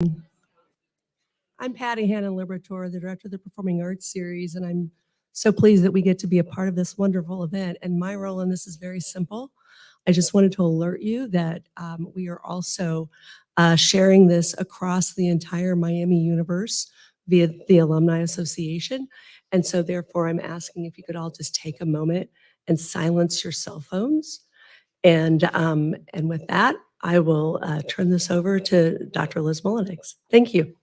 I'm Patty Hannon-Liberator, the director of the Performing Arts Series, and I'm so pleased that we get to be a part of this wonderful event. And my role in this is very simple. I just wanted to alert you that we are also sharing this across the entire Miami universe via the Alumni Association. And so therefore, I'm asking if you could all just take a moment and silence your cell phones. And with that, I will turn this over to Dr. Liz Mullenix. Thank you.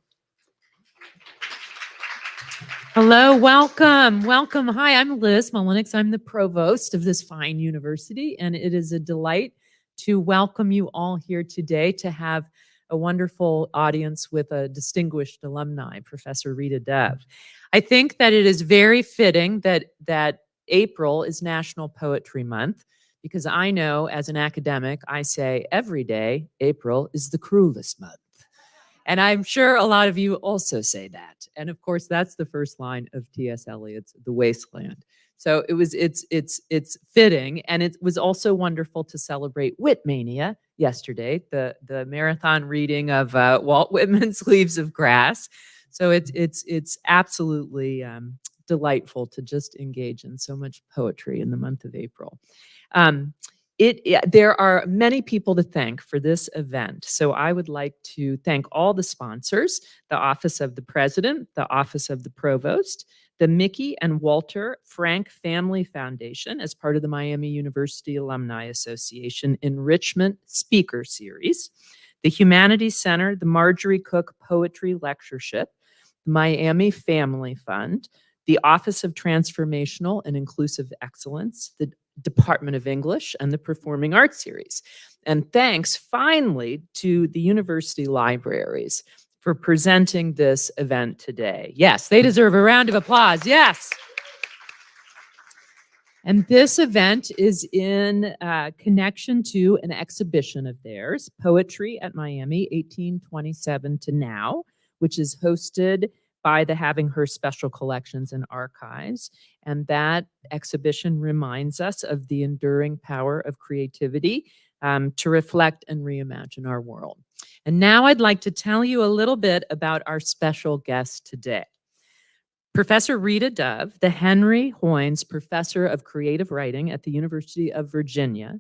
Hello, welcome. Hi, I'm Liz Mullenix. I'm the provost of this fine university, and it is a delight to welcome you all here today to have a wonderful audience with a distinguished alumni, Professor Rita Dove. I think that it is very fitting that April is National Poetry Month, because I know as an academic, I say every day, April is the cruelest month. And I'm sure a lot of you also say that. And of course, that's the first line of T.S. Eliot's The Wasteland. So it's fitting. And it was also wonderful to celebrate Whitmania yesterday, the marathon reading of Walt Whitman's Leaves of Grass. So it's absolutely delightful to just engage in so much poetry in the month of April. There are many people to thank for this event. So I would like to thank all the sponsors, the Office of the President, the Office of the Provost, the Mickey and Walter Frank Family Foundation as part of the Miami University Alumni Association Enrichment Speaker Series, the Humanities Center, the Marjorie Cook Poetry Lectureship, the Miami Family Fund, the Office of Transformational and Inclusive Excellence, the Department of English, and the Performing Arts Series. And thanks finally to the university libraries for presenting this event today. Yes, they deserve a round of applause. Yes. And this event is in connection to an exhibition of theirs, Poetry at Miami, 1827 to Now, which is hosted by the Having Her Special Collections and Archives. And that exhibition reminds us of the enduring power of creativity to reflect and reimagine our world. And now I'd like to tell you a little bit about our special guest today. Professor Rita Dove, the Henry Hoynes Professor of Creative Writing at the University of Virginia,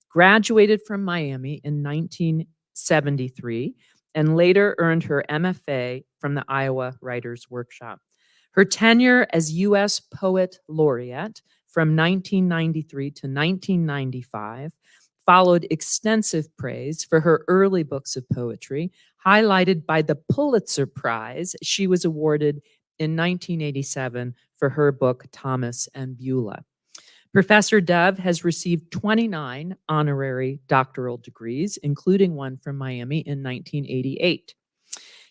graduated from Miami in 1973 and later earned her MFA from the Iowa Writers Workshop. Her tenure as U.S. Poet Laureate from 1993 to 1995 followed extensive praise for her early books of poetry, highlighted by the Pulitzer Prize she was awarded in 1987 for her book Thomas and Beulah. Professor Dove has received 29 honorary doctoral degrees, including one from Miami in 1988.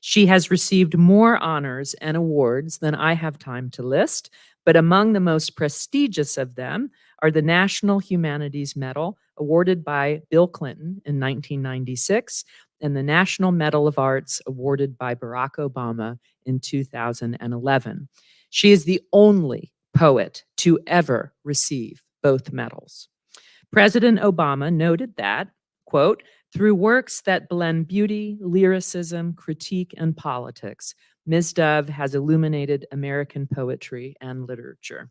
She has received more honors and awards than I have time to list, but among the most prestigious of them are the National Humanities Medal, awarded by Bill Clinton in 1996, and the National Medal of Arts, awarded by Barack Obama in 2011. She is the only poet to ever receive both medals. President Obama noted that, quote, through works that blend beauty, lyricism, critique, and politics, Ms. Dove has illuminated American poetry and literature.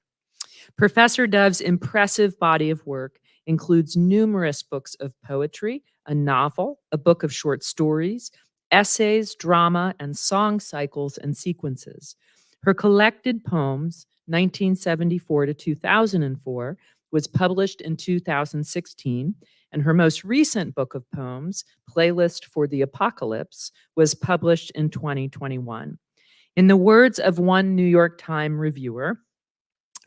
Professor Dove's impressive body of work includes numerous books of poetry, a novel, a book of short stories, essays, drama, and song cycles and sequences. Her collected poems, 1974 to 2004, was published in 2016, and her most recent book of poems, Playlist for the Apocalypse, was published in 2021. In the words of one New York Times reviewer,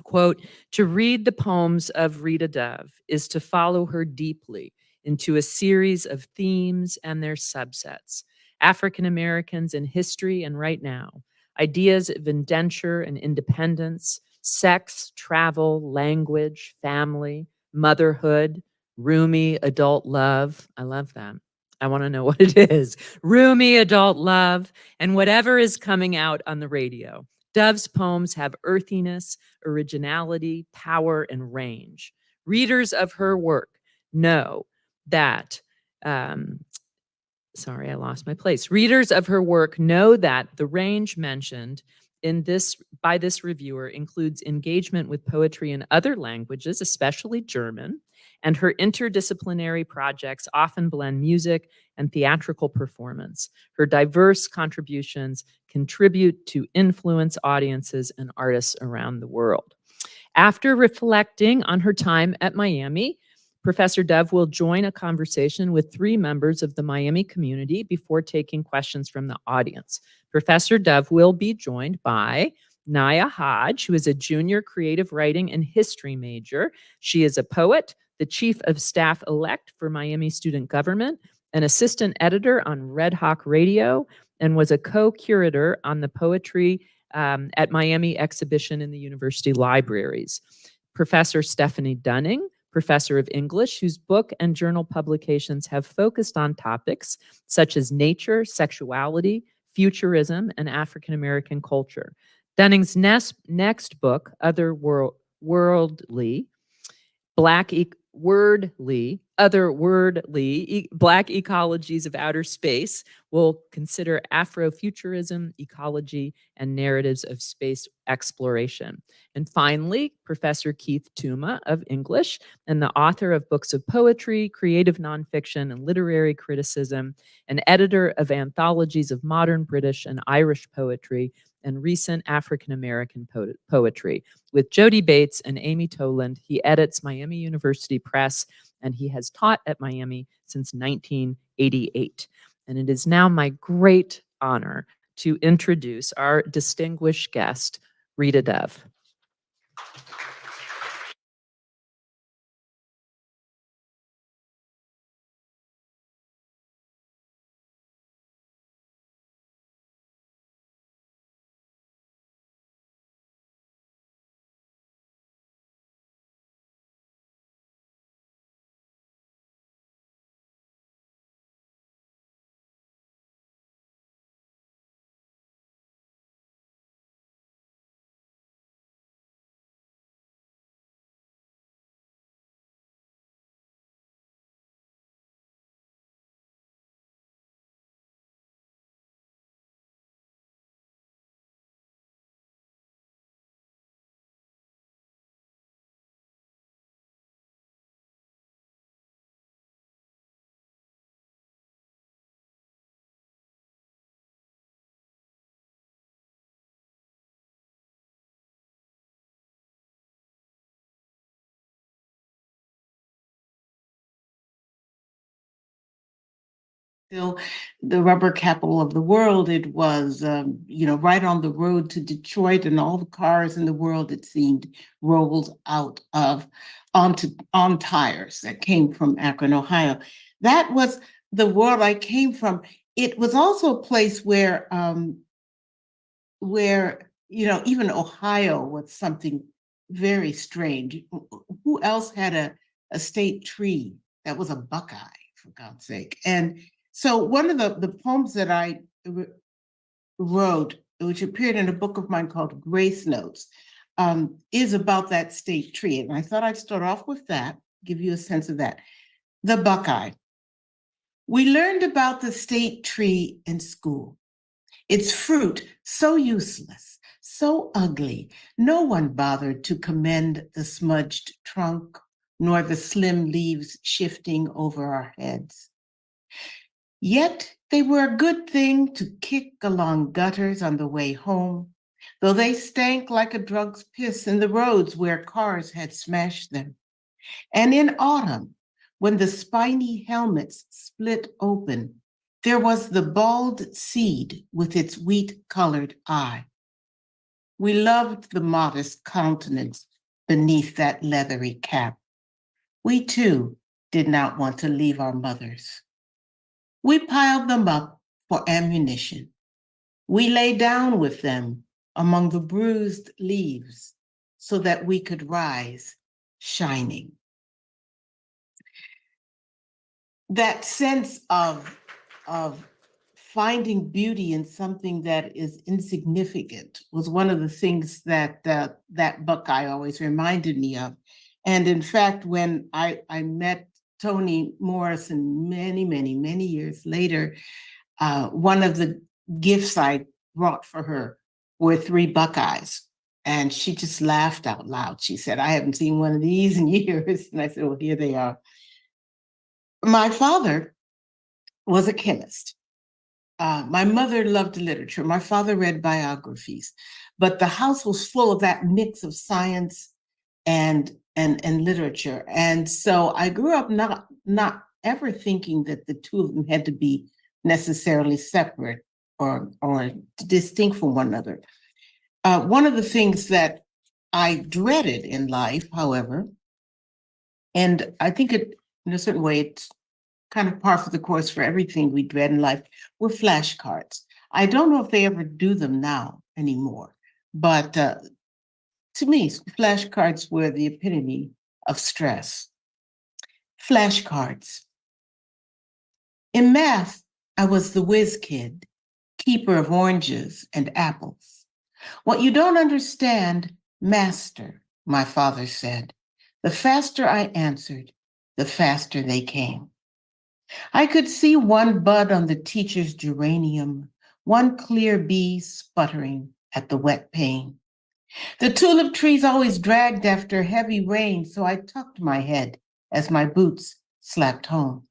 quote, to read the poems of Rita Dove is to follow her deeply into a series of themes and their subsets, African Americans in history and right now, ideas of indenture and independence, sex, travel, language, family, motherhood, roomy adult love. I love that. I want to know what it is. Roomy adult love, and whatever is coming out on the radio. Dove's poems have earthiness, originality, power, and range. Readers of her work know that sorry, I lost my place. Readers of her work know that the range mentioned by this reviewer includes engagement with poetry in other languages, especially German, and her interdisciplinary projects often blend music and theatrical performance. Her diverse contributions contribute to influence audiences and artists around the world. After reflecting on her time at Miami, Professor Dove will join a conversation with 3 members of the Miami community before taking questions from the audience. Professor Dove will be joined by Naya Hodge, who is a junior creative writing and history major. She is a poet, the chief of staff-elect for Miami Student Government, an assistant editor on Red Hawk Radio, and was a co-curator on the Poetry at Miami exhibition in the university libraries. Professor Stephanie Dunning, professor of English, whose book and journal publications have focused on topics such as nature, sexuality, futurism, and African American culture. Dunning's next book, Otherworldly, Black Ecologies of Outer Space, will consider Afrofuturism, ecology, and narratives of space exploration. And finally, Professor Keith Tuma of English and the author of books of poetry, creative nonfiction, and literary criticism, and editor of anthologies of modern British and Irish poetry and recent African American poetry. With Jody Bates and Amy Toland, he edits Miami University Press, and he has taught at Miami since 1988. And it is now my great honor to introduce our distinguished guest, Rita Dove. Still the rubber capital of the world. It was, right on the road to Detroit, and all the cars in the world, it seemed, rolled out of on tires that came from Akron, Ohio. That was the world I came from. It was also a place where even Ohio was something very strange. Who else had a state tree that was a buckeye, for God's sake? And so one of the poems that I wrote, which appeared in a book of mine called Grace Notes, is about that state tree. And I thought I'd start off with that, give you a sense of that. The buckeye. We learned about the state tree in school. Its fruit so useless, so ugly, no one bothered to commend the smudged trunk, nor the slim leaves shifting over our heads. Yet they were a good thing to kick along gutters on the way home, though they stank like a drunk's piss in the roads where cars had smashed them. And in autumn, when the spiny helmets split open, there was the bald seed with its wheat-colored eye. We loved the modest countenance beneath that leathery cap. We too did not want to leave our mothers. We piled them up for ammunition. We lay down with them among the bruised leaves so that we could rise shining. That sense of finding beauty in something that is insignificant was one of the things that that buckeye always reminded me of. And in fact, when I met Toni Morrison many, many, many years later, one of the gifts I brought for her were 3 Buckeyes. And she just laughed out loud. She said, I haven't seen one of these in years. And I said, well, here they are. My father was a chemist. My mother loved literature. My father read biographies, but the house was full of that mix of science and literature. And so I grew up not ever thinking that the two of them had to be necessarily separate or distinct from one another. One of the things that I dreaded in life, however, and I think it, in a certain way, it's kind of par for the course for everything we dread in life, were flashcards. I don't know if they ever do them now anymore, but to me, flashcards were the epitome of stress. Flashcards. In math, I was the whiz kid, keeper of oranges and apples. What you don't understand, master, my father said. The faster I answered, the faster they came. I could see one bud on the teacher's geranium, one clear bee sputtering at the wet pane. The tulip trees always dragged after heavy rain, so I tucked my head as my boots slapped home.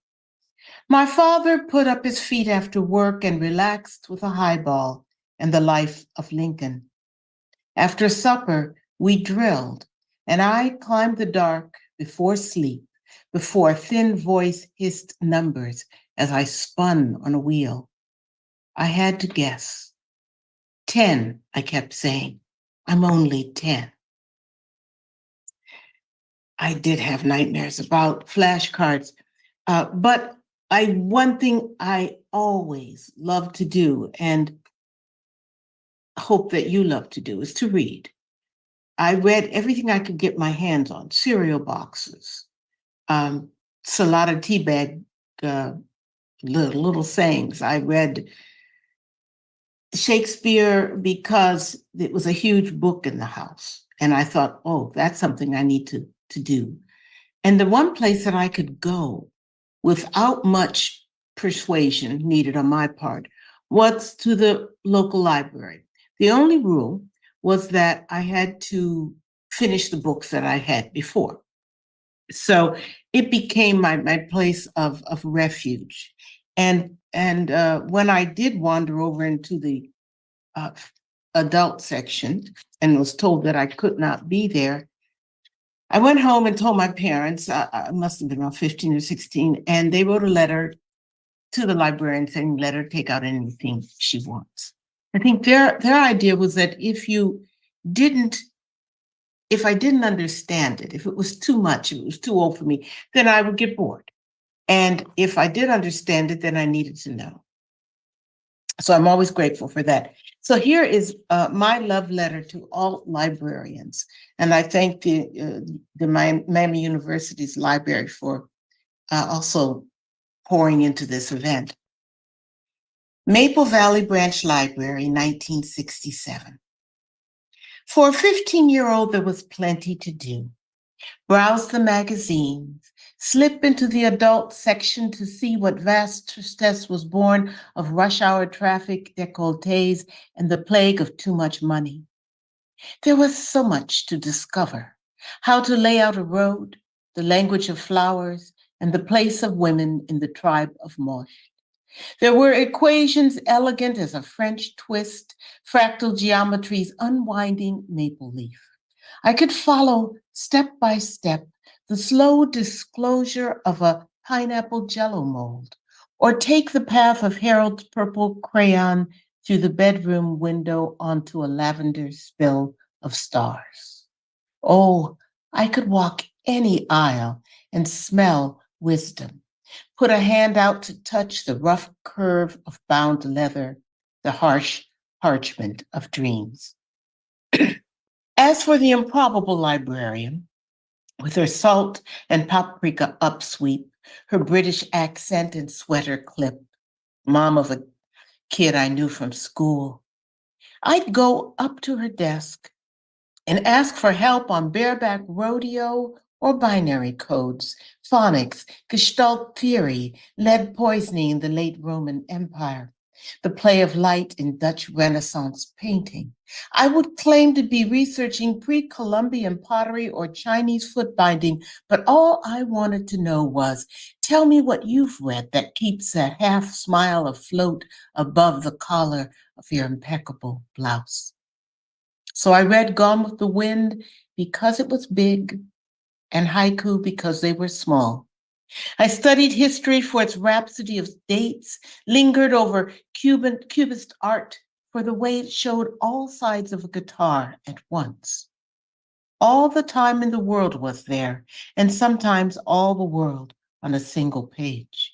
My father put up his feet after work and relaxed with a highball and the life of Lincoln. After supper, we drilled, and I climbed the dark before sleep, before a thin voice hissed numbers as I spun on a wheel. I had to guess. 10, I kept saying. I'm only 10. I did have nightmares about flashcards, but one thing I always love to do and hope that you love to do is to read. I read everything I could get my hands on, cereal boxes, Salada tea bag, little sayings. I read Shakespeare because it was a huge book in the house. And I thought, oh, that's something I need to do. And the one place that I could go without much persuasion needed on my part was to the local library. The only rule was that I had to finish the books that I had before. So it became my place of refuge. And when I did wander over into the adult section and was told that I could not be there, I went home and told my parents. I must have been around 15 or 16, and they wrote a letter to the librarian saying, let her take out anything she wants. I think their idea was that if I didn't understand it, if it was too much, if it was too old for me, then I would get bored. And if I did understand it, then I needed to know. So I'm always grateful for that. So here is my love letter to all librarians. And I thank the Miami University's library for also pouring into this event. Maple Valley Branch Library, 1967. For a 15-year-old, there was plenty to do. Browse the magazines, slip into the adult section to see what vast tristesse was born of rush hour traffic, décolletés, and the plague of too much money. There was so much to discover: how to lay out a road, the language of flowers, and the place of women in the tribe of Moche. There were equations elegant as a French twist, fractal geometry's unwinding maple leaf. I could follow step by step the slow disclosure of a pineapple jello mold, or take the path of Harold's purple crayon through the bedroom window onto a lavender spill of stars. Oh, I could walk any aisle and smell wisdom, put a hand out to touch the rough curve of bound leather, the harsh parchment of dreams. As for the improbable librarian, with her salt and paprika upsweep, her British accent and sweater clip, mom of a kid I knew from school, I'd go up to her desk and ask for help on bareback rodeo or binary codes, phonics, Gestalt theory, lead poisoning in the late Roman Empire, the play of light in Dutch Renaissance painting. I would claim to be researching pre-Columbian pottery or Chinese foot binding, but all I wanted to know was, tell me what you've read that keeps that half smile afloat above the collar of your impeccable blouse. So I read Gone with the Wind because it was big, and haiku because they were small. I studied history for its rhapsody of dates, lingered over Cubist art for the way it showed all sides of a guitar at once. All the time in the world was there, and sometimes all the world on a single page.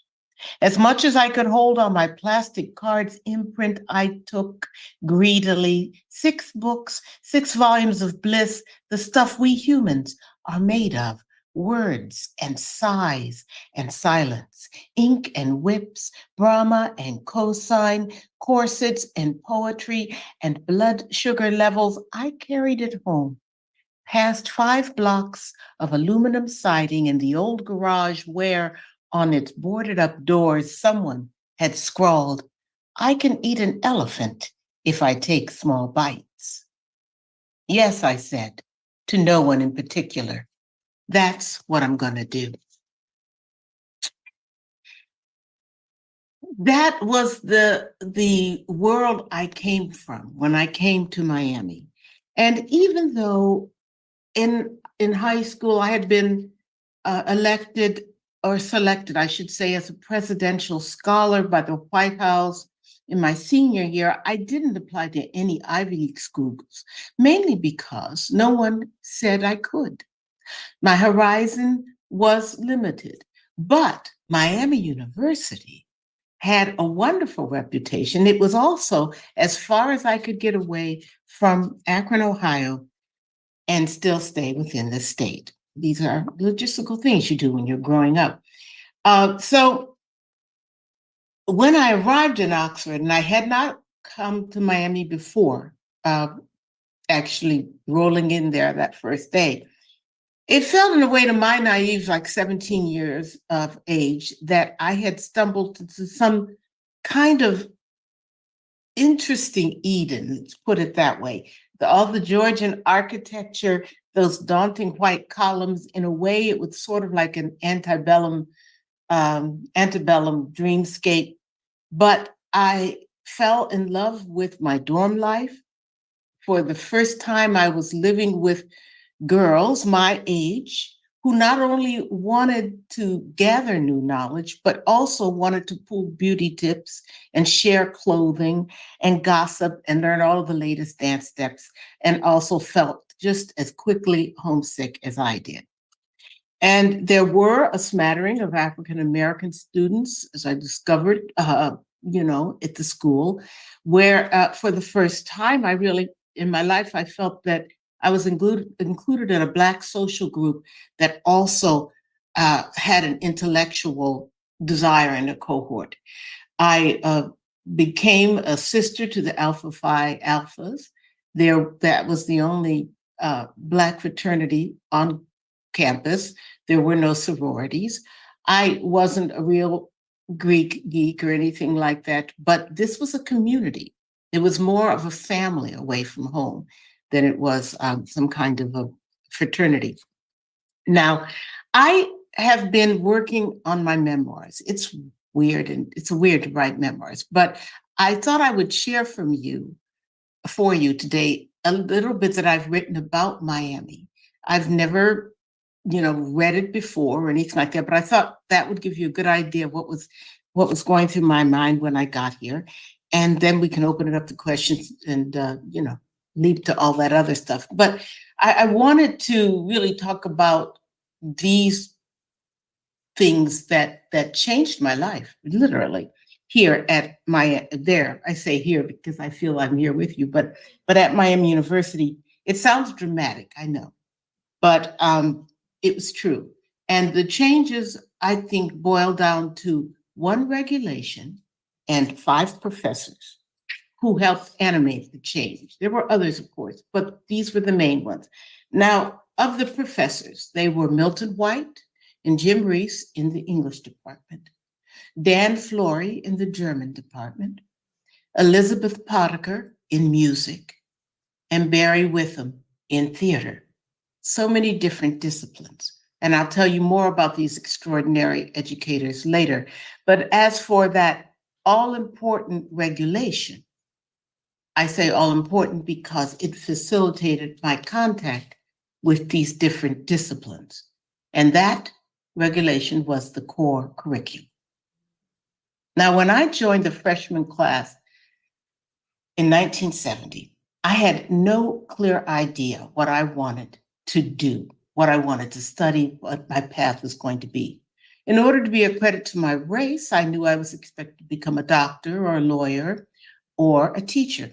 As much as I could hold on my plastic card's imprint, I took greedily 6 books, 6 volumes of bliss, the stuff we humans are made of, words and sighs and silence, ink and whips, Brahma and cosine, corsets and poetry and blood sugar levels. I carried it home, past 5 blocks of aluminum siding in the old garage where, on its boarded up doors, someone had scrawled, "I can eat an elephant if I take small bites." Yes, I said, to no one in particular. That's what I'm going to do. That was the world I came from when I came to Miami. And even though in high school I had been elected or selected, I should say, as a presidential scholar by the White House in my senior year, I didn't apply to any Ivy League schools, mainly because no one said I could. My horizon was limited, but Miami University had a wonderful reputation. It was also as far as I could get away from Akron, Ohio, and still stay within the state. These are logistical things you do when you're growing up. So when I arrived in Oxford, and I had not come to Miami before, actually rolling in there that first day, it felt in a way to my naive, like 17 years of age, that I had stumbled into some kind of interesting Eden, let's put it that way. All the Georgian architecture, those daunting white columns, in a way, it was sort of like an antebellum dreamscape. But I fell in love with my dorm life. For the first time, I was living with girls my age who not only wanted to gather new knowledge, but also wanted to pull beauty tips and share clothing and gossip and learn all of the latest dance steps, and also felt just as quickly homesick as I did. And there were a smattering of African-American students, as I discovered, at the school, where for the first time, in my life, I felt that I was included in a Black social group that also had an intellectual desire in a cohort. I became a sister to the Alpha Phi Alphas. That was the only Black fraternity on campus. There were no sororities. I wasn't a real Greek geek or anything like that, but this was a community. It was more of a family away from home than it was some kind of a fraternity. Now, I have been working on my memoirs. It's weird, and it's weird to write memoirs, but I thought I would share for you today a little bit that I've written about Miami. I've never, read it before or anything like that, but I thought that would give you a good idea of what was going through my mind when I got here. And then we can open it up to questions and, lead to all that other stuff. But I wanted to really talk about these things that changed my life, literally, here at I say here because I feel I'm here with you, but at Miami University. It sounds dramatic, I know, but it was true. And the changes, I think, boil down to one regulation and 5 professors who helped animate the change. There were others, of course, but these were the main ones. Now, Of the professors, they were Milton White and Jim Reese in the English department, Dan Flory in the German department, Elizabeth Potiker in music, and Barry Witham in theater. So many different disciplines. And I'll tell you more about these extraordinary educators later. But as for that all-important regulation, I say all-important because it facilitated my contact with these different disciplines. And that regulation was the core curriculum. Now, when I joined the freshman class in 1970, I had no clear idea what I wanted to do, what I wanted to study, what my path was going to be. In order to be a credit to my race, I knew I was expected to become a doctor or a lawyer or a teacher.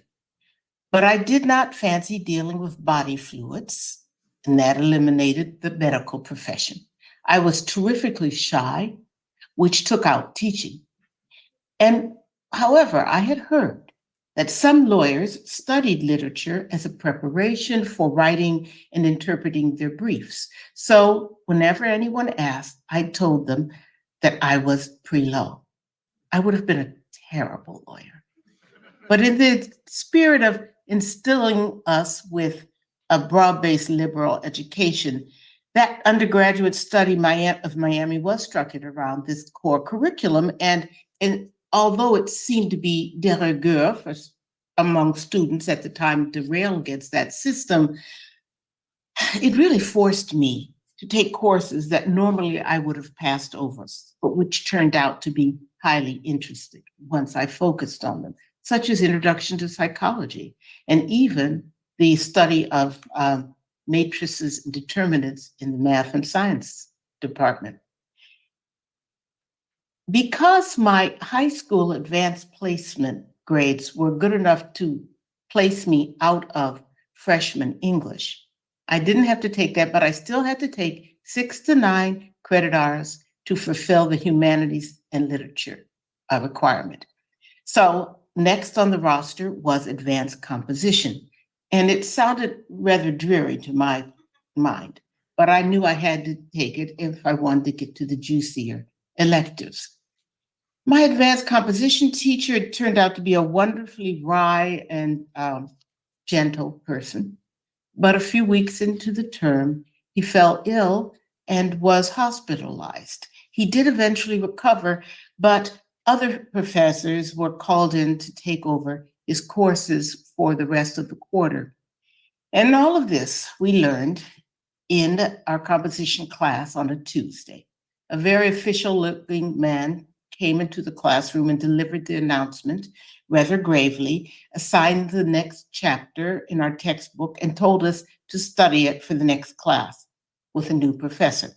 But I did not fancy dealing with body fluids, and that eliminated the medical profession. I was terrifically shy, which took out teaching. And however, I had heard that some lawyers studied literature as a preparation for writing and interpreting their briefs. So whenever anyone asked, I told them that I was pre-law. I would have been a terrible lawyer. But in the spirit of instilling us with a broad-based liberal education, that undergraduate study of Miami was structured around this core curriculum. And although it seemed to be de rigueur among students at the time to rail against that system, it really forced me to take courses that normally I would have passed over, but which turned out to be highly interesting once I focused on them, such as Introduction to Psychology, and even the study of matrices and determinants in the math and science department. Because my high school advanced placement grades were good enough to place me out of freshman English, I didn't have to take that, but I still had to take 6 to 9 credit hours to fulfill the humanities and literature requirement. So next on the roster was advanced composition. And it sounded rather dreary to my mind, but I knew I had to take it if I wanted to get to the juicier electives. My advanced composition teacher turned out to be a wonderfully wry and gentle person. But a few weeks into the term, he fell ill and was hospitalized. He did eventually recover, but other professors were called in to take over his courses for the rest of the quarter. And all of this we learned in our composition class on a Tuesday. A very official-looking man came into the classroom and delivered the announcement rather gravely, assigned the next chapter in our textbook, and told us to study it for the next class with a new professor.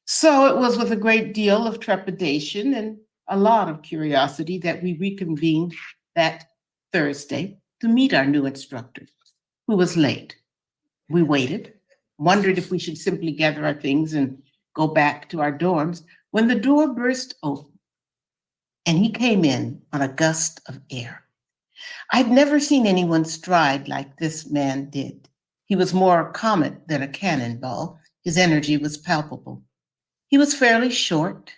So it was with a great deal of trepidation and a lot of curiosity that we reconvened that Thursday to meet our new instructor, who was late. We waited, wondered if we should simply gather our things and go back to our dorms, when the door burst open and he came in on a gust of air. I'd never seen anyone stride like this man did. He was more a comet than a cannonball. His energy was palpable. He was fairly short,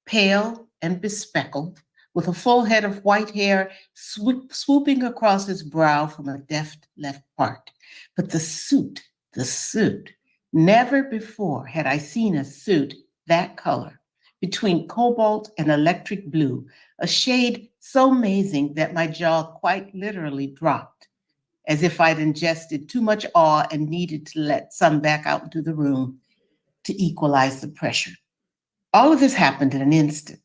pale and bespectacled, with a full head of white hair swooping across his brow from a deft left part. But the suit, never before had I seen a suit that color, between cobalt and electric blue, a shade so amazing that my jaw quite literally dropped, as if I'd ingested too much awe and needed to let some back out into the room to equalize the pressure. All of this happened in an instant.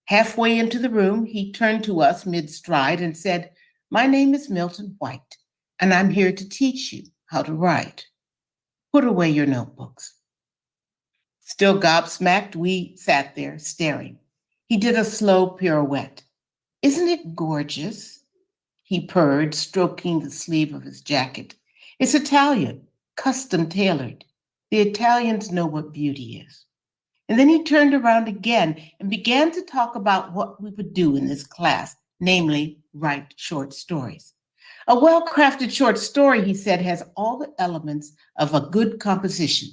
Halfway into the room, he turned to us mid-stride and said, "My name is Milton White, and I'm here to teach you how to write. Put away your notebooks." Still gobsmacked, we sat there staring. He did a slow pirouette. "Isn't it gorgeous?" he purred, stroking the sleeve of his jacket. "It's Italian, custom tailored. The Italians know what beauty is." And then he turned around again and began to talk about what we would do in this class, namely, write short stories. A well-crafted short story, he said, has all the elements of a good composition.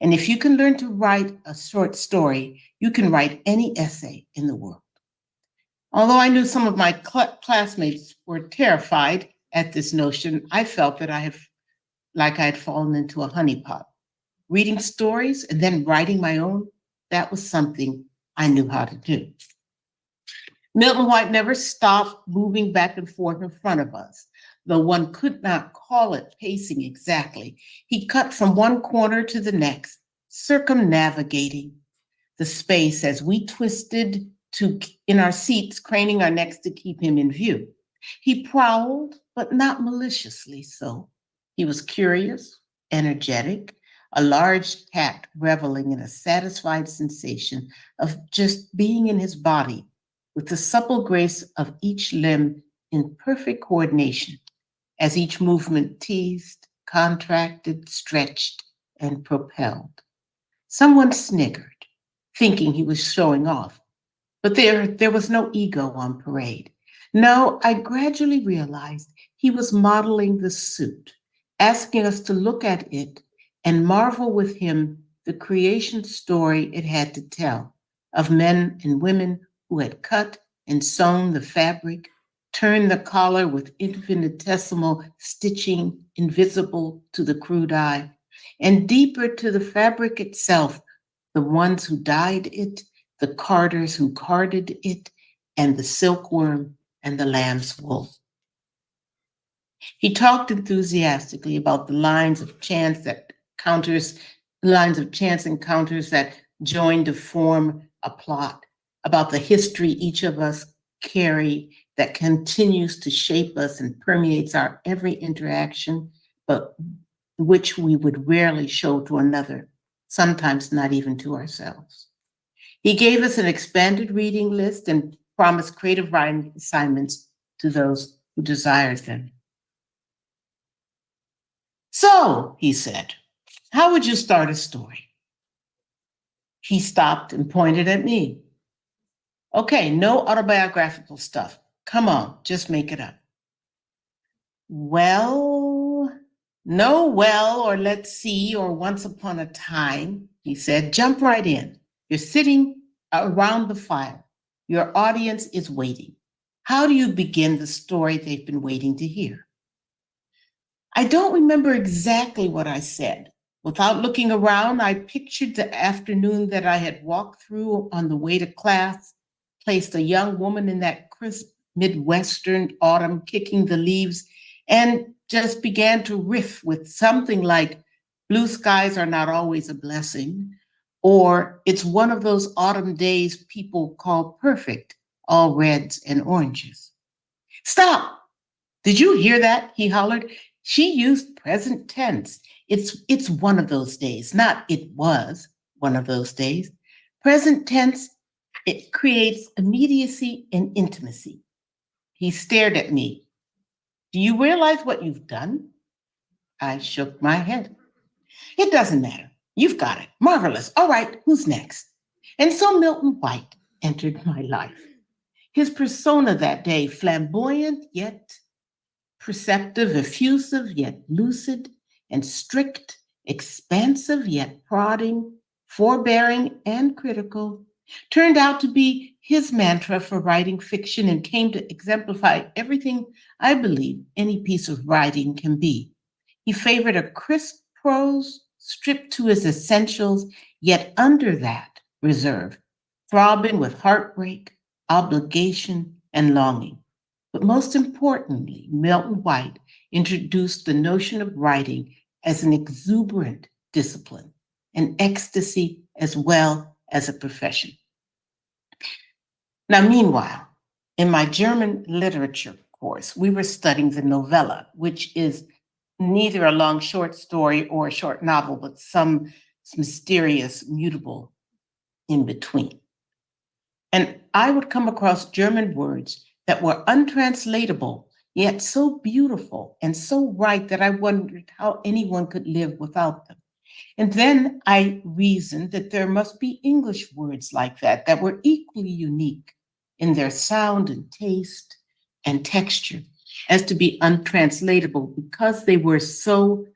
And if you can learn to write a short story, you can write any essay in the world. Although I knew some of my classmates were terrified at this notion, I felt that I had fallen into a honeypot. Reading stories and then writing my own, that was something I knew how to do. Milton White never stopped moving back and forth in front of us, though one could not call it pacing exactly. He cut from one corner to the next, circumnavigating the space as we twisted in our seats, craning our necks to keep him in view. He prowled, but not maliciously so. He was curious, energetic, a large cat reveling in a satisfied sensation of just being in his body, with the supple grace of each limb in perfect coordination, as each movement teased, contracted, stretched, and propelled. Someone sniggered, thinking he was showing off, but there was no ego on parade. No, I gradually realized he was modeling the suit, asking us to look at it and marvel with him the creation story it had to tell of men and women who had cut and sewn the fabric, turned the collar with infinitesimal stitching invisible to the crude eye, and deeper to the fabric itself, the ones who dyed it, the carders who carded it, and the silkworm and the lamb's wool. He talked enthusiastically about the lines of chance encounters that join to form a plot, about the history each of us carry that continues to shape us and permeates our every interaction, but which we would rarely show to another, sometimes not even to ourselves. He gave us an expanded reading list and promised creative writing assignments to those who desired them. So, he said, how would you start a story? He stopped and pointed at me. Okay, no autobiographical stuff. Come on, just make it up. Well, or let's see, or once upon a time, he said, jump right in. You're sitting around the fire. Your audience is waiting. How do you begin the story they've been waiting to hear? I don't remember exactly what I said. Without looking around, I pictured the afternoon that I had walked through on the way to class, placed a young woman in that crisp Midwestern autumn, kicking the leaves, and just began to riff with something like, blue skies are not always a blessing, or it's one of those autumn days people call perfect, all reds and oranges. Stop! Did you hear that? He hollered. She used present tense. It's one of those days, not it was one of those days. Present tense, it creates immediacy and intimacy. He stared at me. Do you realize what you've done? I shook my head. It doesn't matter. You've got it. Marvelous. All right, who's next? And so Milton White entered my life. His persona that day, flamboyant yet perceptive, effusive yet lucid, and strict, expansive yet prodding, forbearing and critical, turned out to be his mantra for writing fiction and came to exemplify everything I believe any piece of writing can be. He favored a crisp prose stripped to its essentials, yet under that reserve, throbbing with heartbreak, obligation, and longing. But most importantly, Milton White introduced the notion of writing as an exuberant discipline, an ecstasy as well as a profession. Now, meanwhile, in my German literature course, we were studying the novella, which is neither a long short story or a short novel, but some mysterious mutable in between. And I would come across German words that were untranslatable, yet so beautiful and so right that I wondered how anyone could live without them. And then I reasoned that there must be English words like that that were equally unique in their sound and taste and texture, as to be untranslatable because they were so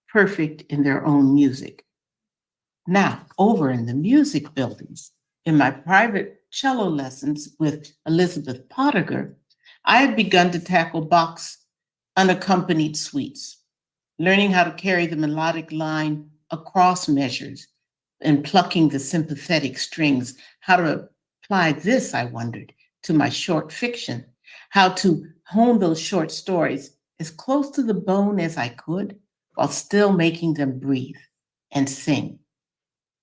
perfect in their own music. Now, over in the music buildings, in my private cello lessons with Elizabeth Pottinger, I had begun to tackle Bach's unaccompanied suites, learning how to carry the melodic line across measures and plucking the sympathetic strings, how to apply this, I wondered, to my short fiction, how to hone those short stories as close to the bone as I could while still making them breathe and sing.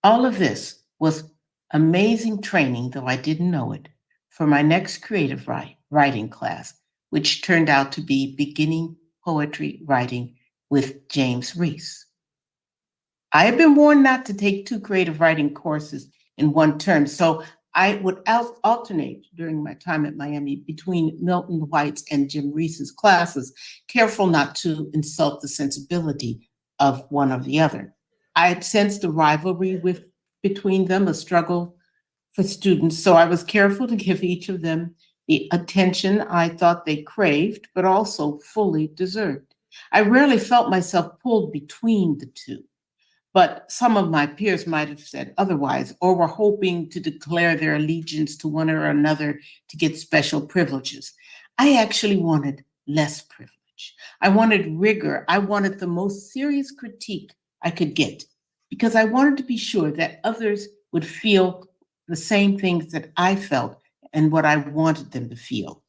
All of this was amazing training, though I didn't know it, for my next creative writing class, which turned out to be beginning poetry writing with James Reese. I had been warned not to take 2 creative writing courses in one term, so I would alternate during my time at Miami between Milton White's and Jim Reese's classes, careful not to insult the sensibility of one or the other. I had sensed a rivalry between them, a struggle for students, so I was careful to give each of them the attention I thought they craved, but also fully deserved. I rarely felt myself pulled between the two, but some of my peers might have said otherwise, or were hoping to declare their allegiance to one or another to get special privileges. I actually wanted less privilege. I wanted rigor. I wanted the most serious critique I could get, because I wanted to be sure that others would feel the same things that I felt and what I wanted them to feel.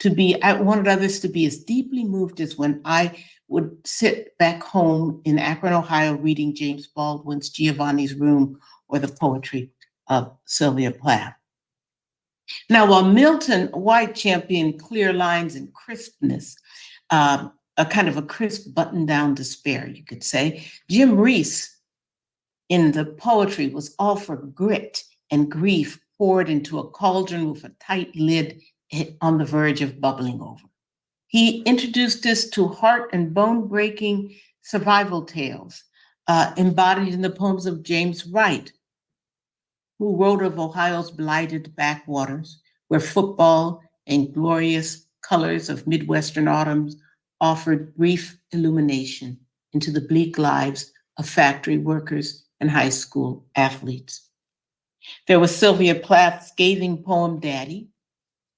I wanted others to be as deeply moved as when I would sit back home in Akron, Ohio, reading James Baldwin's Giovanni's Room or the poetry of Sylvia Plath. Now, while Milton White championed clear lines and crispness, a kind of a crisp button-down despair, you could say, Jim Reese in the poetry was all for grit and grief poured into a cauldron with a tight lid on the verge of bubbling over. He introduced us to heart and bone-breaking survival tales embodied in the poems of James Wright, who wrote of Ohio's blighted backwaters, where football and glorious colors of Midwestern autumns offered brief illumination into the bleak lives of factory workers and high school athletes. There was Sylvia Plath's scathing poem, Daddy.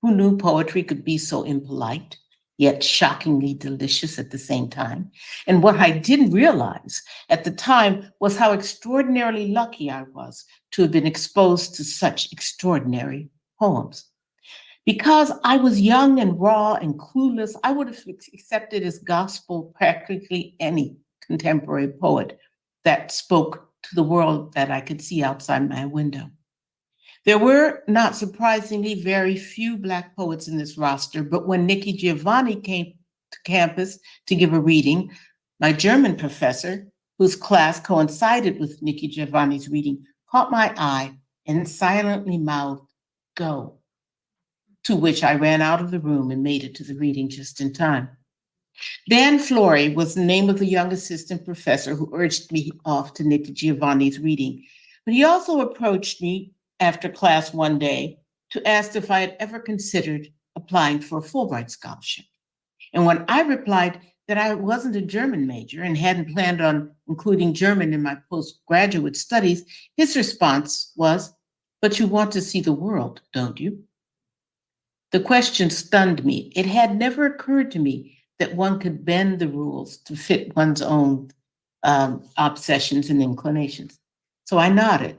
Who knew poetry could be so impolite, yet shockingly delicious at the same time? And what I didn't realize at the time was how extraordinarily lucky I was to have been exposed to such extraordinary poems. Because I was young and raw and clueless, I would have accepted as gospel practically any contemporary poet that spoke to the world that I could see outside my window. There were, not surprisingly, very few Black poets in this roster, but when Nikki Giovanni came to campus to give a reading, my German professor, whose class coincided with Nikki Giovanni's reading, caught my eye and silently mouthed, "Go," to which I ran out of the room and made it to the reading just in time. Dan Flory was the name of the young assistant professor who urged me off to Nikki Giovanni's reading, but he also approached me after class one day to ask if I had ever considered applying for a Fulbright scholarship. And when I replied that I wasn't a German major and hadn't planned on including German in my postgraduate studies, his response was, "But you want to see the world, don't you?" The question stunned me. It had never occurred to me that one could bend the rules to fit one's own obsessions and inclinations. So I nodded,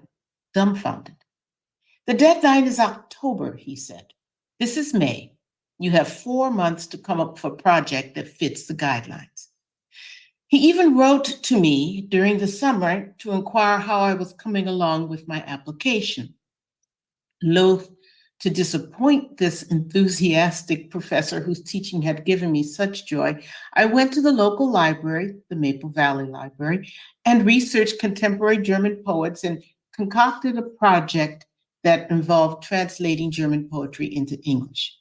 dumbfounded. "The deadline is October," he said. "This is May. You have 4 months to come up with a project that fits the guidelines." He even wrote to me during the summer to inquire how I was coming along with my application. Loath to disappoint this enthusiastic professor whose teaching had given me such joy, I went to the local library, the Maple Valley Library, and researched contemporary German poets and concocted a project that involved translating German poetry into English.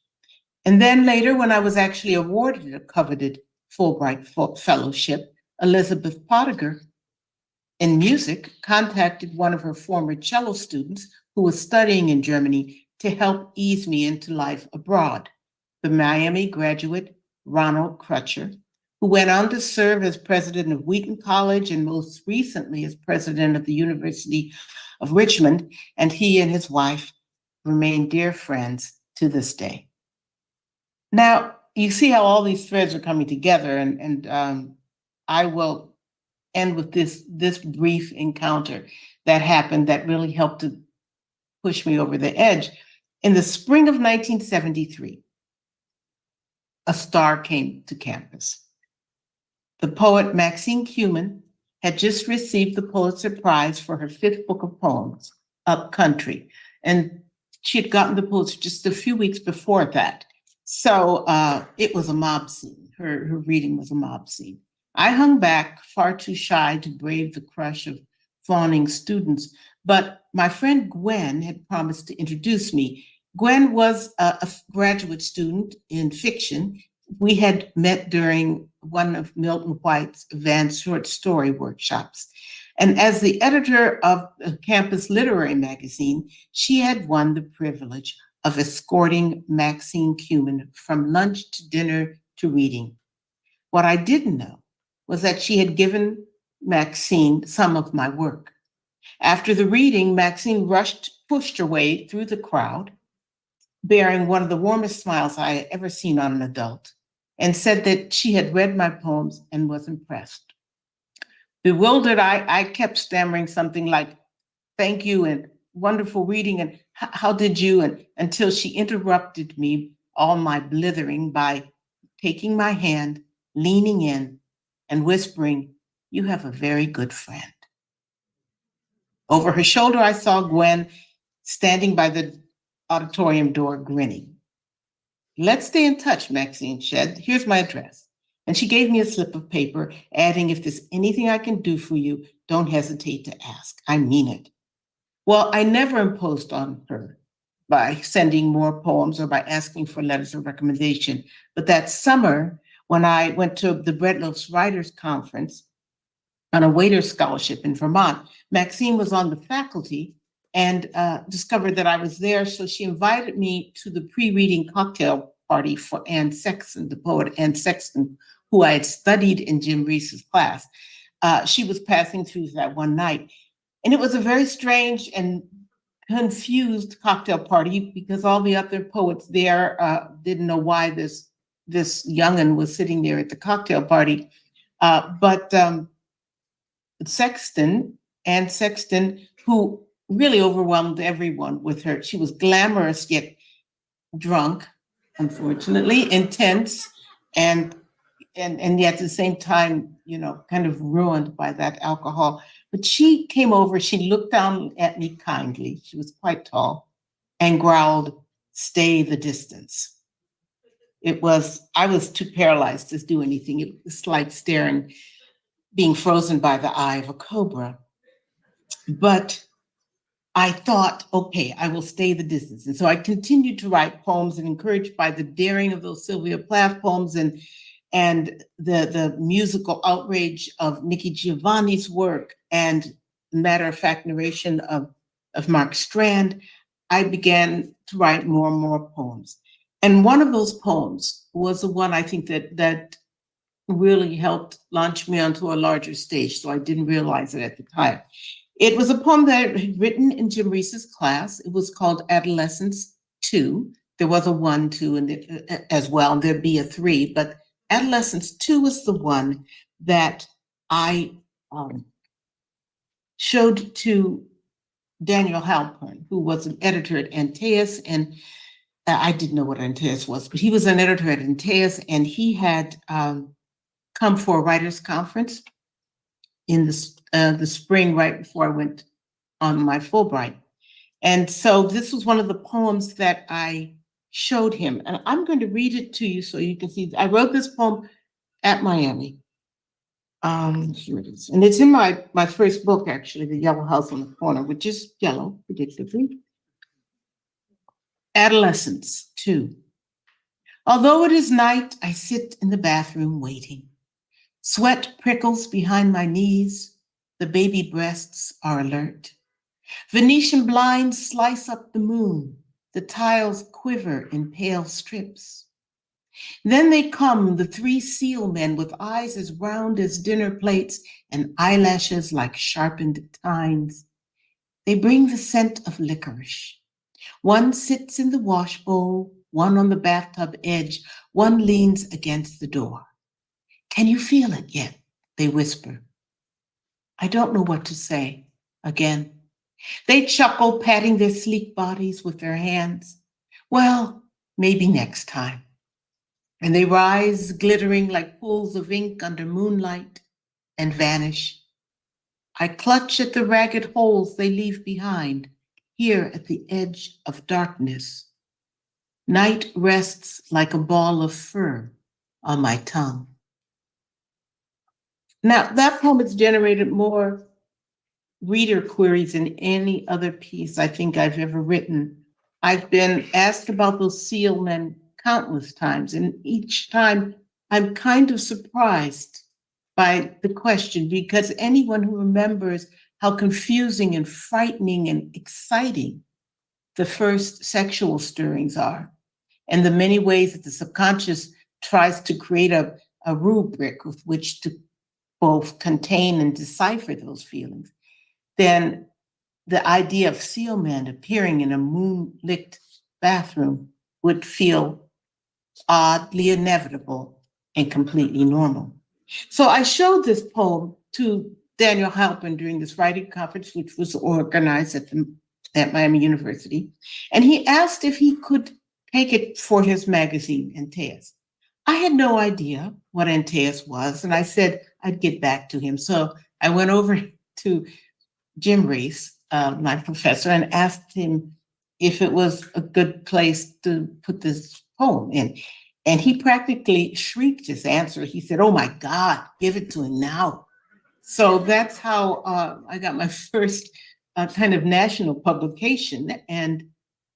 And then later, when I was actually awarded a coveted Fulbright fellowship, Elizabeth Pottinger in music contacted one of her former cello students who was studying in Germany to help ease me into life abroad. The Miami graduate Ronald Crutcher, who went on to serve as president of Wheaton College and most recently as president of the University of Richmond, and he and his wife remain dear friends to this day. Now, you see how all these threads are coming together, and I will end with this brief encounter that happened that really helped to push me over the edge. In the spring of 1973, a star came to campus. The poet Maxine Kumin had just received the Pulitzer Prize for her 5th book of poems, Up Country, and she had gotten the Pulitzer just a few weeks before that. So it was a mob scene. Her reading was a mob scene. I hung back, far too shy to brave the crush of fawning students, but my friend Gwen had promised to introduce me. Gwen was a graduate student in fiction. We had met during one of Milton White's advanced short story workshops. And as the editor of a campus literary magazine, she had won the privilege of escorting Maxine Kumin from lunch to dinner to reading. What I didn't know was that she had given Maxine some of my work. After the reading, Maxine pushed her way through the crowd, bearing one of the warmest smiles I had ever seen on an adult, and said that she had read my poems and was impressed. Bewildered, I kept stammering something like, thank you, and wonderful reading, and how did you, and until she interrupted me, all my blithering, by taking my hand, leaning in, and whispering, you have a very good friend. Over her shoulder, I saw Gwen standing by the auditorium door grinning. Let's stay in touch, Maxine said. Here's my address. And she gave me a slip of paper, adding, if there's anything I can do for you, don't hesitate to ask. I mean it. Well, I never imposed on her by sending more poems or by asking for letters of recommendation. But that summer, when I went to the Breadloaf's Writers Conference on a waiter scholarship in Vermont, Maxine was on the faculty and discovered that I was there. So she invited me to the pre-reading cocktail party for Anne Sexton, the poet Anne Sexton, who I had studied in Jim Reese's class. She was passing through that one night. And it was a very strange and confused cocktail party because all the other poets there didn't know why this young'un was sitting there at the cocktail party. But Sexton, Anne Sexton, who really overwhelmed everyone with her. She was glamorous yet drunk, unfortunately, intense, and yet at the same time, kind of ruined by that alcohol. But she came over, she looked down at me kindly, she was quite tall, and growled, stay the distance. I was too paralyzed to do anything. It was like staring, being frozen by the eye of a cobra. But I thought, okay, I will stay the distance. And so I continued to write poems, and encouraged by the daring of those Sylvia Plath poems and the musical outrage of Nikki Giovanni's work and matter-of-fact narration of Mark Strand, I began to write more and more poems. And one of those poems was the one I think that really helped launch me onto a larger stage, so I didn't realize it at the time. It was a poem that I had written in Jim Reese's class. It was called Adolescence 2. There was a 1, 2, and as well, and there'd be a 3, but Adolescence 2 was the one that I showed to Daniel Halpern, who was an editor at Antaeus, and I didn't know what Antaeus was, but he was an editor at Antaeus, and he had come for a writers' conference in the spring, right before I went on my Fulbright. And so this was one of the poems that I showed him. And I'm going to read it to you so you can see. I wrote this poem at Miami. Here it is. And it's in my first book, actually, The Yellow House on the Corner, which is yellow, predictably. Adolescence 2. Although it is night, I sit in the bathroom waiting. Sweat prickles behind my knees. The baby breasts are alert. Venetian blinds slice up the moon. The tiles quiver in pale strips. Then they come, the three seal men with eyes as round as dinner plates and eyelashes like sharpened tines. They bring the scent of licorice. One sits in the wash bowl, one on the bathtub edge, one leans against the door. Can you feel it yet? They whisper. I don't know what to say. Again. They chuckle, patting their sleek bodies with their hands. Well, maybe next time. And they rise, glittering like pools of ink under moonlight, and vanish. I clutch at the ragged holes they leave behind, here at the edge of darkness. Night rests like a ball of fur on my tongue. Now, that poem has generated more reader queries than any other piece I think I've ever written. I've been asked about those seal men countless times, and each time I'm kind of surprised by the question, because anyone who remembers how confusing and frightening and exciting the first sexual stirrings are, and the many ways that the subconscious tries to create a rubric with which to both contain and decipher those feelings, then the idea of seal men appearing in a moonlit bathroom would feel oddly inevitable and completely normal. So I showed this poem to Daniel Halpin during this writing conference, which was organized at Miami University. And he asked if he could take it for his magazine, Antaeus. I had no idea what Antaeus was, and I said I'd get back to him. So I went over to Jim Reese, my professor, and asked him if it was a good place to put this poem in. And he practically shrieked his answer. He said, oh my God, give it to him now. So that's how I got my first kind of national publication. And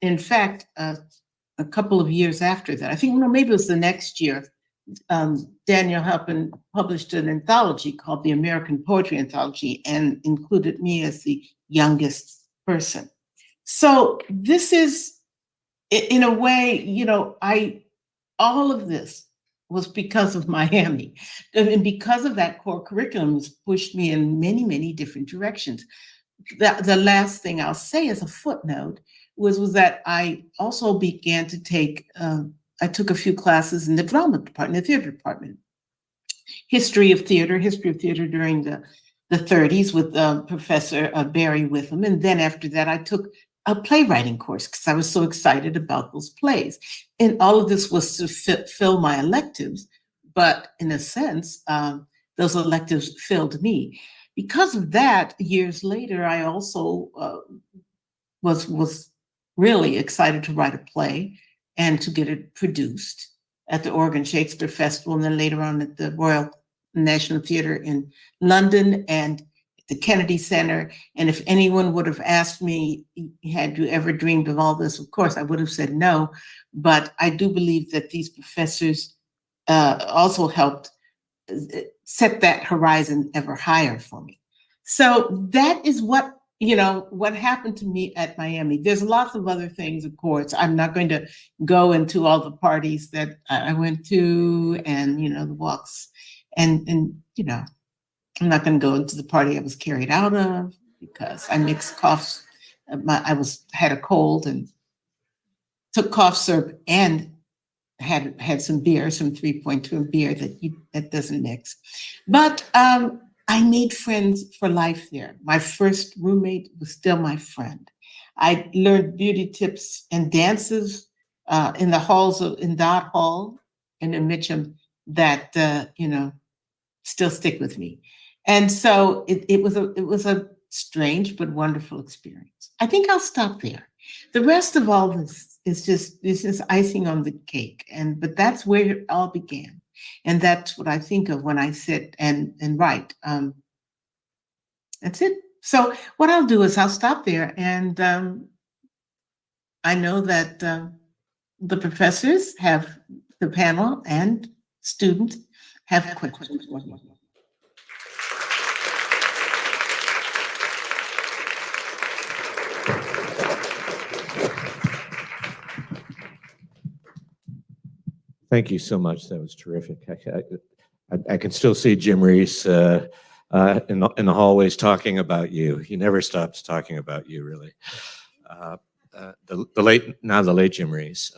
in fact, a couple of years after that, I think maybe it was the next year, Daniel Halpin published an anthology called the American Poetry Anthology and included me as the youngest person. So this is, in a way, all of this was because of Miami. And because of that core curriculum, has pushed me in many, many different directions. The last thing I'll say as a footnote was that I also began to take, I took a few classes in the drama department, the theater department. History of theater during the 30s with Professor Barry Witham. And then after that, I took a playwriting course because I was so excited about those plays. And all of this was to fill my electives. But in a sense, those electives filled me. Because of that, years later, I also was really excited to write a play and to get it produced at the Oregon Shakespeare Festival, and then later on at the Royal National Theatre in London and the Kennedy Center. And if anyone would have asked me, had you ever dreamed of all this? Of course, I would have said no. But I do believe that these professors also helped set that horizon ever higher for me. So that is what happened to me at Miami. There's lots of other things, of course. I'm not going to go into all the parties that I went to and, the walks. And I'm not going to go into the party I was carried out of because I mixed coughs. Had a cold and took cough syrup and had some beer, some 3.2 beer that doesn't mix. But I made friends for life there. My first roommate was still my friend. I learned beauty tips and dances in the halls in Dodd Hall and in Mitcham that still stick with me. And so it was a strange but wonderful experience. I think I'll stop there. The rest of all this is just icing on the cake, but that's where it all began, and that's what I think of when I sit and write. That's it. So what I'll do is I'll stop there, and I know that the professors have, the panel and students have questions. Thank you so much. That was terrific. I can still see Jim Reese in the hallways talking about you. He never stops talking about you, really. The late Jim Reese.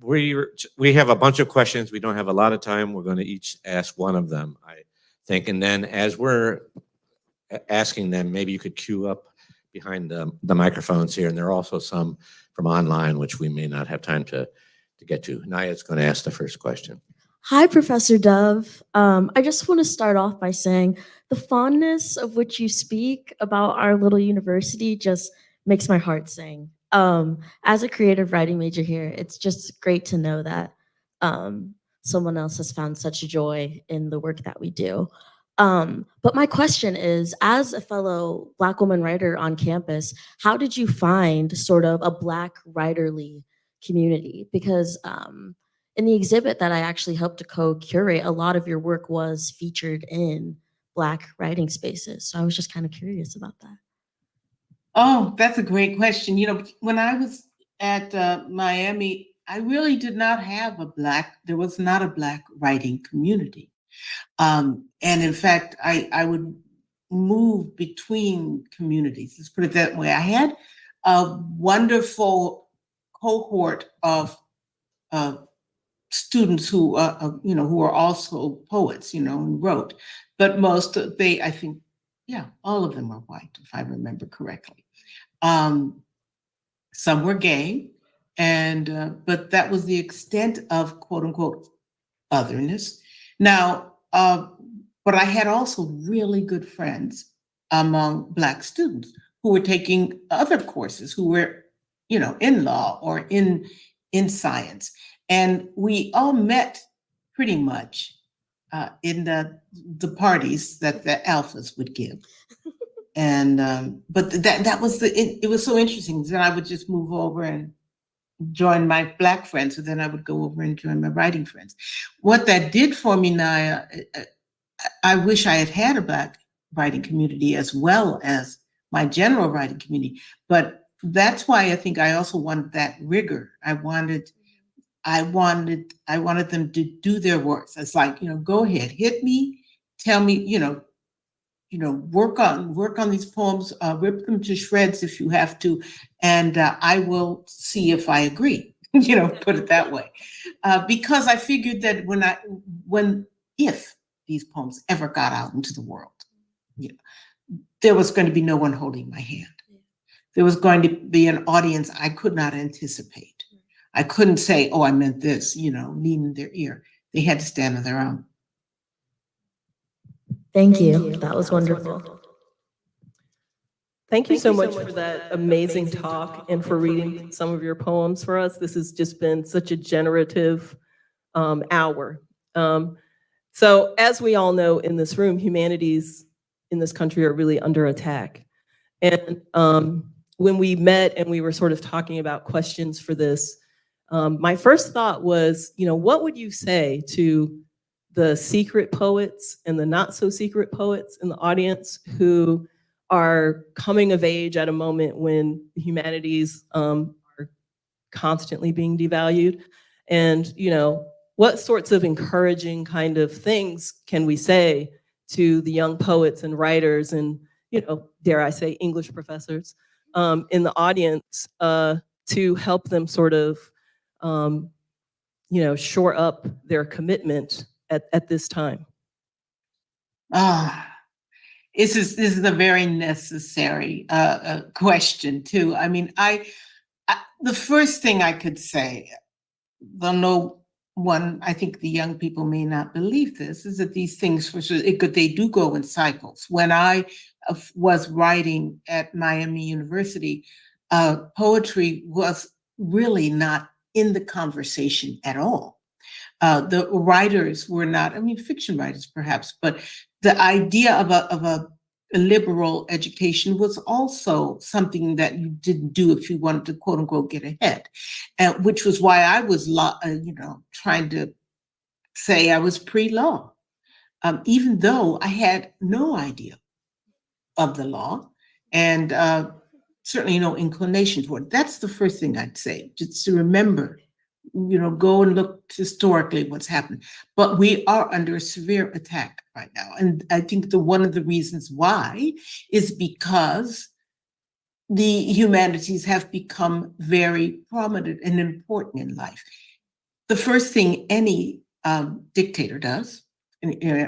We have a bunch of questions. We don't have a lot of time. We're going to each ask one of them, I think, and then as we're asking them, maybe you could queue up behind the microphones here, and there are also some from online, which we may not have time to get to. Naya's going to ask the first question. Hi, Professor Dove. I just want to start off by saying the fondness of which you speak about our little university just makes my heart sing. As a creative writing major here, it's just great to know that someone else has found such joy in the work that we do. But my question is, as a fellow Black woman writer on campus, how did you find sort of a Black writerly community? Because in the exhibit that I actually helped to co-curate, a lot of your work was featured in Black writing spaces. So I was just kind of curious about that. Oh, that's a great question. You know, when I was at Miami, I really did not have there was not a Black writing community. And in fact, I would move between communities, let's put it that way. I had a wonderful cohort of students who, who are also poets, and wrote, but I think, all of them are white, if I remember correctly. Some were gay, but that was the extent of quote unquote otherness. Now, but I had also really good friends among Black students who were taking other courses, who were, in law or in science. And we all met pretty much in the parties that the alphas would give. And but that was it was so interesting. Then I would just move over and join my Black friends, and then I would go over and join my writing friends. What that did for me, Naya, I wish I had a Black writing community as well as my general writing community. But that's why I think I also wanted that rigor. I wanted them to do their work. It's like, go ahead, hit me, tell me, work on these poems, rip them to shreds if you have to, and I will see if I agree. Put it that way, because I figured that if these poems ever got out into the world, there was going to be no one holding my hand. There was going to be an audience I could not anticipate. I couldn't say, "Oh, I meant this," leaning their ear. They had to stand on their own. Thank you. That was wonderful. Thank you so much for that amazing talk and for reading some of your poems for us. This has just been such a generative hour. So as we all know in this room, humanities in this country are really under attack. And when we met and we were sort of talking about questions for this, my first thought was, what would you say to the secret poets and the not so secret poets in the audience who are coming of age at a moment when the humanities are constantly being devalued? And, what sorts of encouraging kind of things can we say to the young poets and writers and, dare I say, English professors in the audience to help them sort of, shore up their commitment at this time? This is a very necessary question too. I mean, the first thing I could say, though I think the young people may not believe this, is that these things for sure they do go in cycles. When I was writing at Miami University, poetry was really not in the conversation at all. The writers were not, fiction writers perhaps, but the idea of a liberal education was also something that you didn't do if you wanted to quote unquote get ahead, which was why I was, trying to say I was pre-law, even though I had no idea of the law and certainly no inclination for it. That's the first thing I'd say, just to remember go and look historically what's happened. But we are under a severe attack right now. And I think one of the reasons why is because the humanities have become very prominent and important in life. The first thing any dictator does,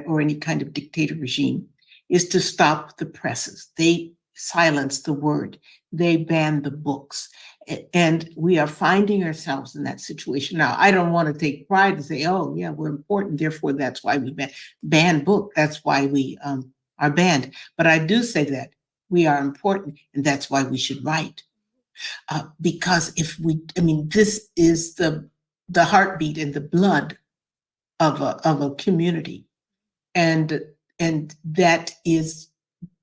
or any kind of dictator regime, is to stop the presses. They silence the word. They ban the books. And we are finding ourselves in that situation now. I don't want to take pride and say, oh, yeah, we're important, therefore that's why we ban book. That's why we are banned. But I do say that we are important, and that's why we should write. Because this is the heartbeat and the blood of a community. And that is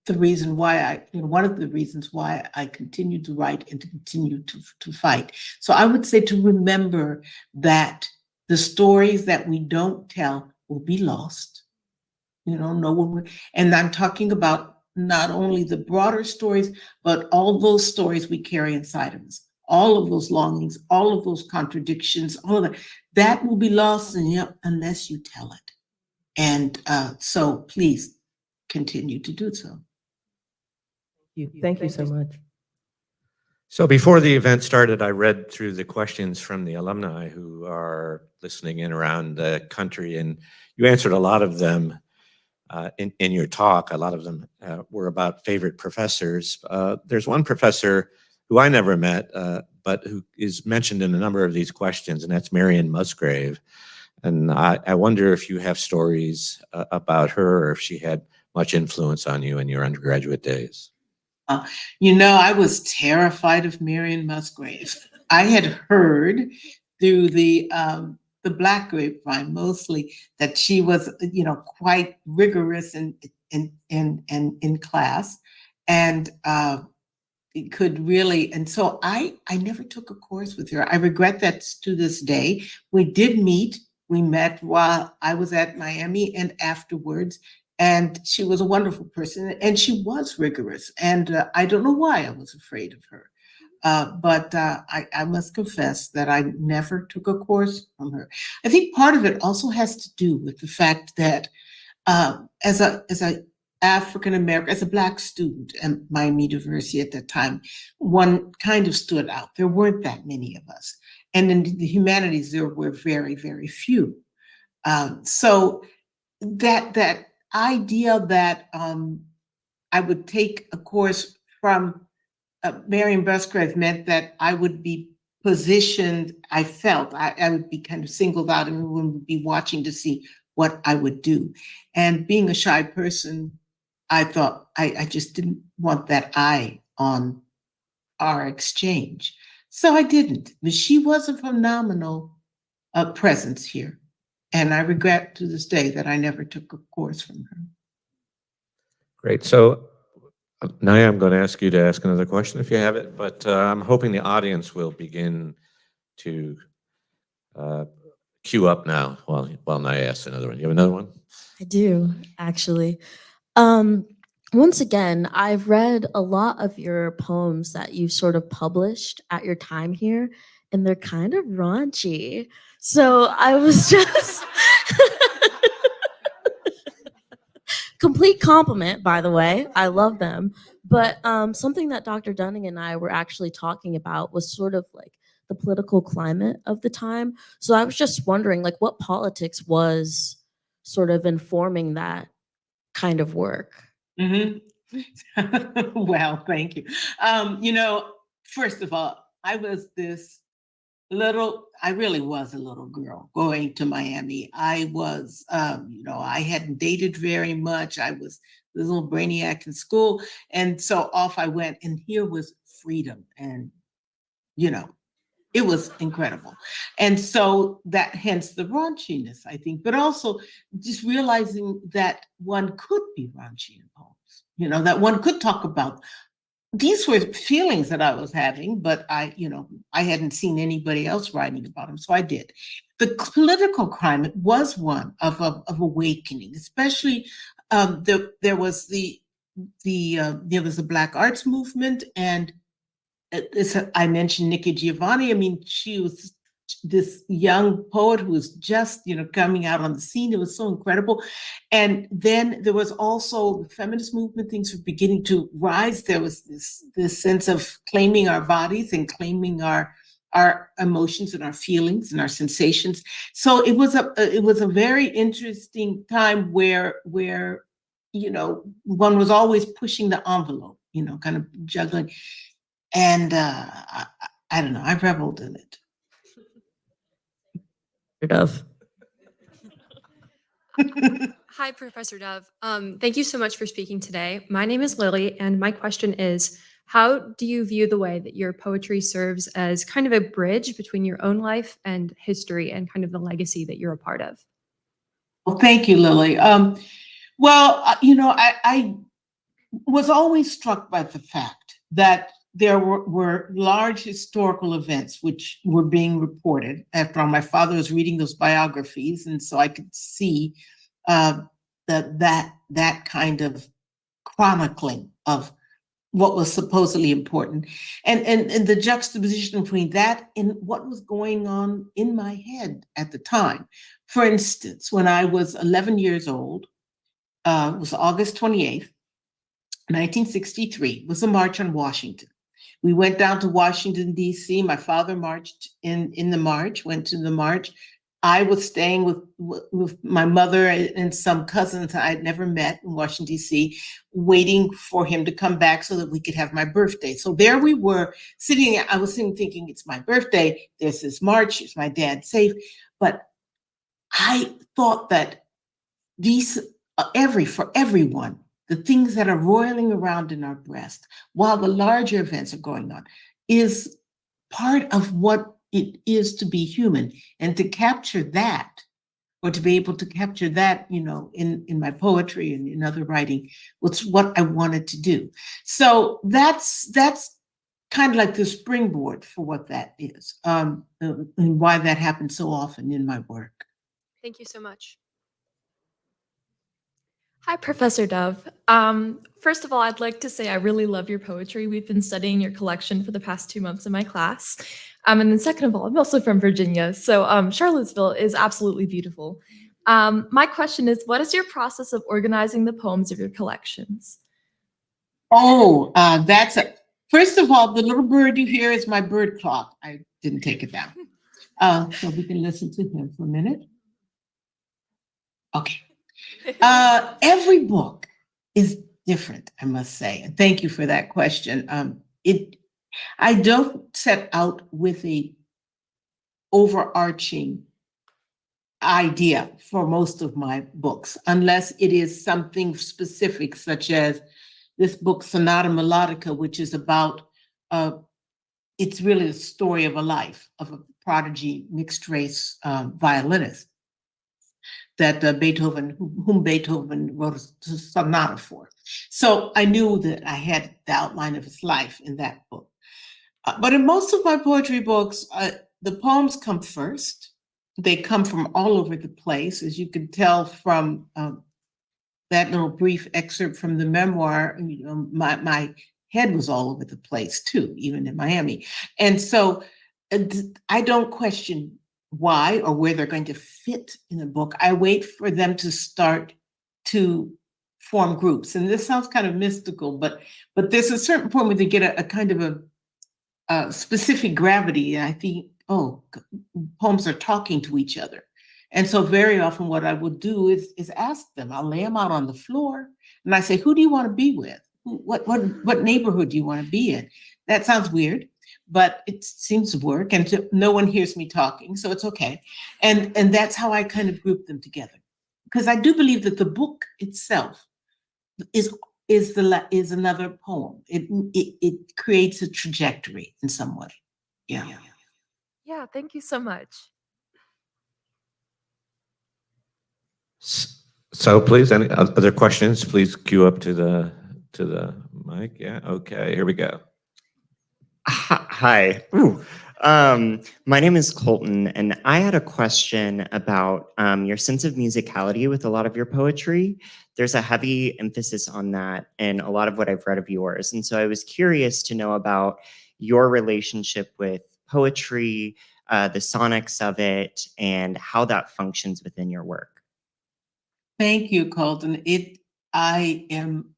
the reason why one of the reasons why I continue to write and to continue to fight. So I would say to remember that the stories that we don't tell will be lost. No one, and I'm talking about not only the broader stories, but all those stories we carry inside of us, all of those longings, all of those contradictions, all of that will be lost unless you tell it. And so please continue to do so. Thank you so much. So before the event started, I read through the questions from the alumni who are listening in around the country, and you answered a lot of them in your talk. A lot of them were about favorite professors. There's one professor who I never met, but who is mentioned in a number of these questions, and that's Marion Musgrave. And I wonder if you have stories about her, or if she had much influence on you in your undergraduate days. I was terrified of Marion Musgrave. I had heard through the Black grapevine mostly that she was, quite rigorous in class, and it could really. And so I never took a course with her. I regret that to this day. We did meet. We met while I was at Miami and afterwards. And she was a wonderful person, and she was rigorous. And I don't know why I was afraid of her. But I must confess that I never took a course from her. I think part of it also has to do with the fact that as a African American, as a Black student at Miami University at that time, one kind of stood out. There weren't that many of us. And in the humanities, there were very, very few. So that idea that I would take a course from Marion Musgrave meant that I would be positioned, I felt I would be kind of singled out, and everyone would be watching to see what I would do. And being a shy person, I thought I just didn't want that eye on our exchange. So I didn't. But she was a phenomenal presence here. And I regret to this day that I never took a course from her. Great. So Naya, I'm going to ask you to ask another question if you have it, but I'm hoping the audience will begin to queue up now while Naya asks another one. You have another one? I do, actually. Once again, I've read a lot of your poems that you sort of published at your time here, and they're kind of raunchy. So I was just complete compliment, by the way. I love them. But something that Dr. Dunning and I were actually talking about was sort of like the political climate of the time. So I was just wondering, like, what politics was sort of informing that kind of work? Mm-hmm. Well, thank you. First of all, I really was a little girl going to Miami. I was, I hadn't dated very much. I was this little brainiac in school. And so off I went, and here was freedom. And, it was incredible. And so that hence the raunchiness, I think, but also just realizing that one could be raunchy in poems, that one could talk about. These were feelings that I was having, but I hadn't seen anybody else writing about them, so I did. The political climate was one of awakening, especially there was the Black arts movement, and I mentioned Nikki Giovanni. I mean, she was this young poet who was just, coming out on the scene. It was so incredible. And then there was also the feminist movement, things were beginning to rise. There was this sense of claiming our bodies and claiming our emotions and our feelings and our sensations. So it was a very interesting time where one was always pushing the envelope, kind of juggling. And I don't know, I reveled in it. Dove. Hi, Professor Dove. Thank you so much for speaking today. My name is Lily, and my question is, how do you view the way that your poetry serves as kind of a bridge between your own life and history and kind of the legacy that you're a part of? Well, thank you, Lily. I was always struck by the fact that there were large historical events which were being reported. After all, my father was reading those biographies, and so I could see that kind of chronicling of what was supposedly important, and the juxtaposition between that and what was going on in my head at the time. For instance, when I was 11 years old, it was August 28th, 1963, was a march on Washington. We went down to Washington, D.C. My father marched in the march, went to the march. I was staying with my mother and some cousins I had never met in Washington, D.C., waiting for him to come back so that we could have my birthday. So there we were sitting, I was sitting thinking, it's my birthday, there's this march, is my dad safe? But I thought that these, for everyone, the things that are roiling around in our breast while the larger events are going on is part of what it is to be human. And to capture that, or to be able to capture that, in my poetry and in other writing, was what I wanted to do. So that's kind of like the springboard for what that is, and why that happens so often in my work. Thank you so much. Hi, Professor Dove. First of all, I'd like to say I really love your poetry. We've been studying your collection for the past 2 months in my class. And then second of all, I'm also from Virginia, so Charlottesville is absolutely beautiful. My question is, what is your process of organizing the poems of your collections? Oh, first of all, the little bird you hear is my bird clock. I didn't take it down. So we can listen to him for a minute. Okay. Every book is different, I must say. And thank you for that question. I don't set out with a overarching idea for most of my books, unless it is something specific, such as this book, Sonata Melodica, which is about, it's really the story of a life of a prodigy mixed race violinist that whom Beethoven wrote a sonata for. So I knew that I had the outline of his life in that book. But in most of my poetry books, the poems come first. They come from all over the place, as you can tell from that little brief excerpt from the memoir. My head was all over the place too, even in Miami. And so I don't question why or where they're going to fit in a book. I wait for them to start to form groups. And this sounds kind of mystical, but there's a certain point where they get a kind of a specific gravity. And I think, poems are talking to each other. And so very often what I will do is ask them. I'll lay them out on the floor and I say, who do you want to be with? What neighborhood do you want to be in? That sounds weird, but it seems to work, and no one hears me talking, so it's okay. And that's how I kind of group them together, because I do believe that the book itself is another poem. It creates a trajectory in some way. Yeah. Yeah, thank you so much. So please, any other questions? Please queue up to the mic. Yeah. Okay. Here we go. Hi. Ooh. My name is Colton, and I had a question about your sense of musicality with a lot of your poetry. There's a heavy emphasis on that in a lot of what I've read of yours. And so I was curious to know about your relationship with poetry, the sonics of it, and how that functions within your work. Thank you, Colton. I am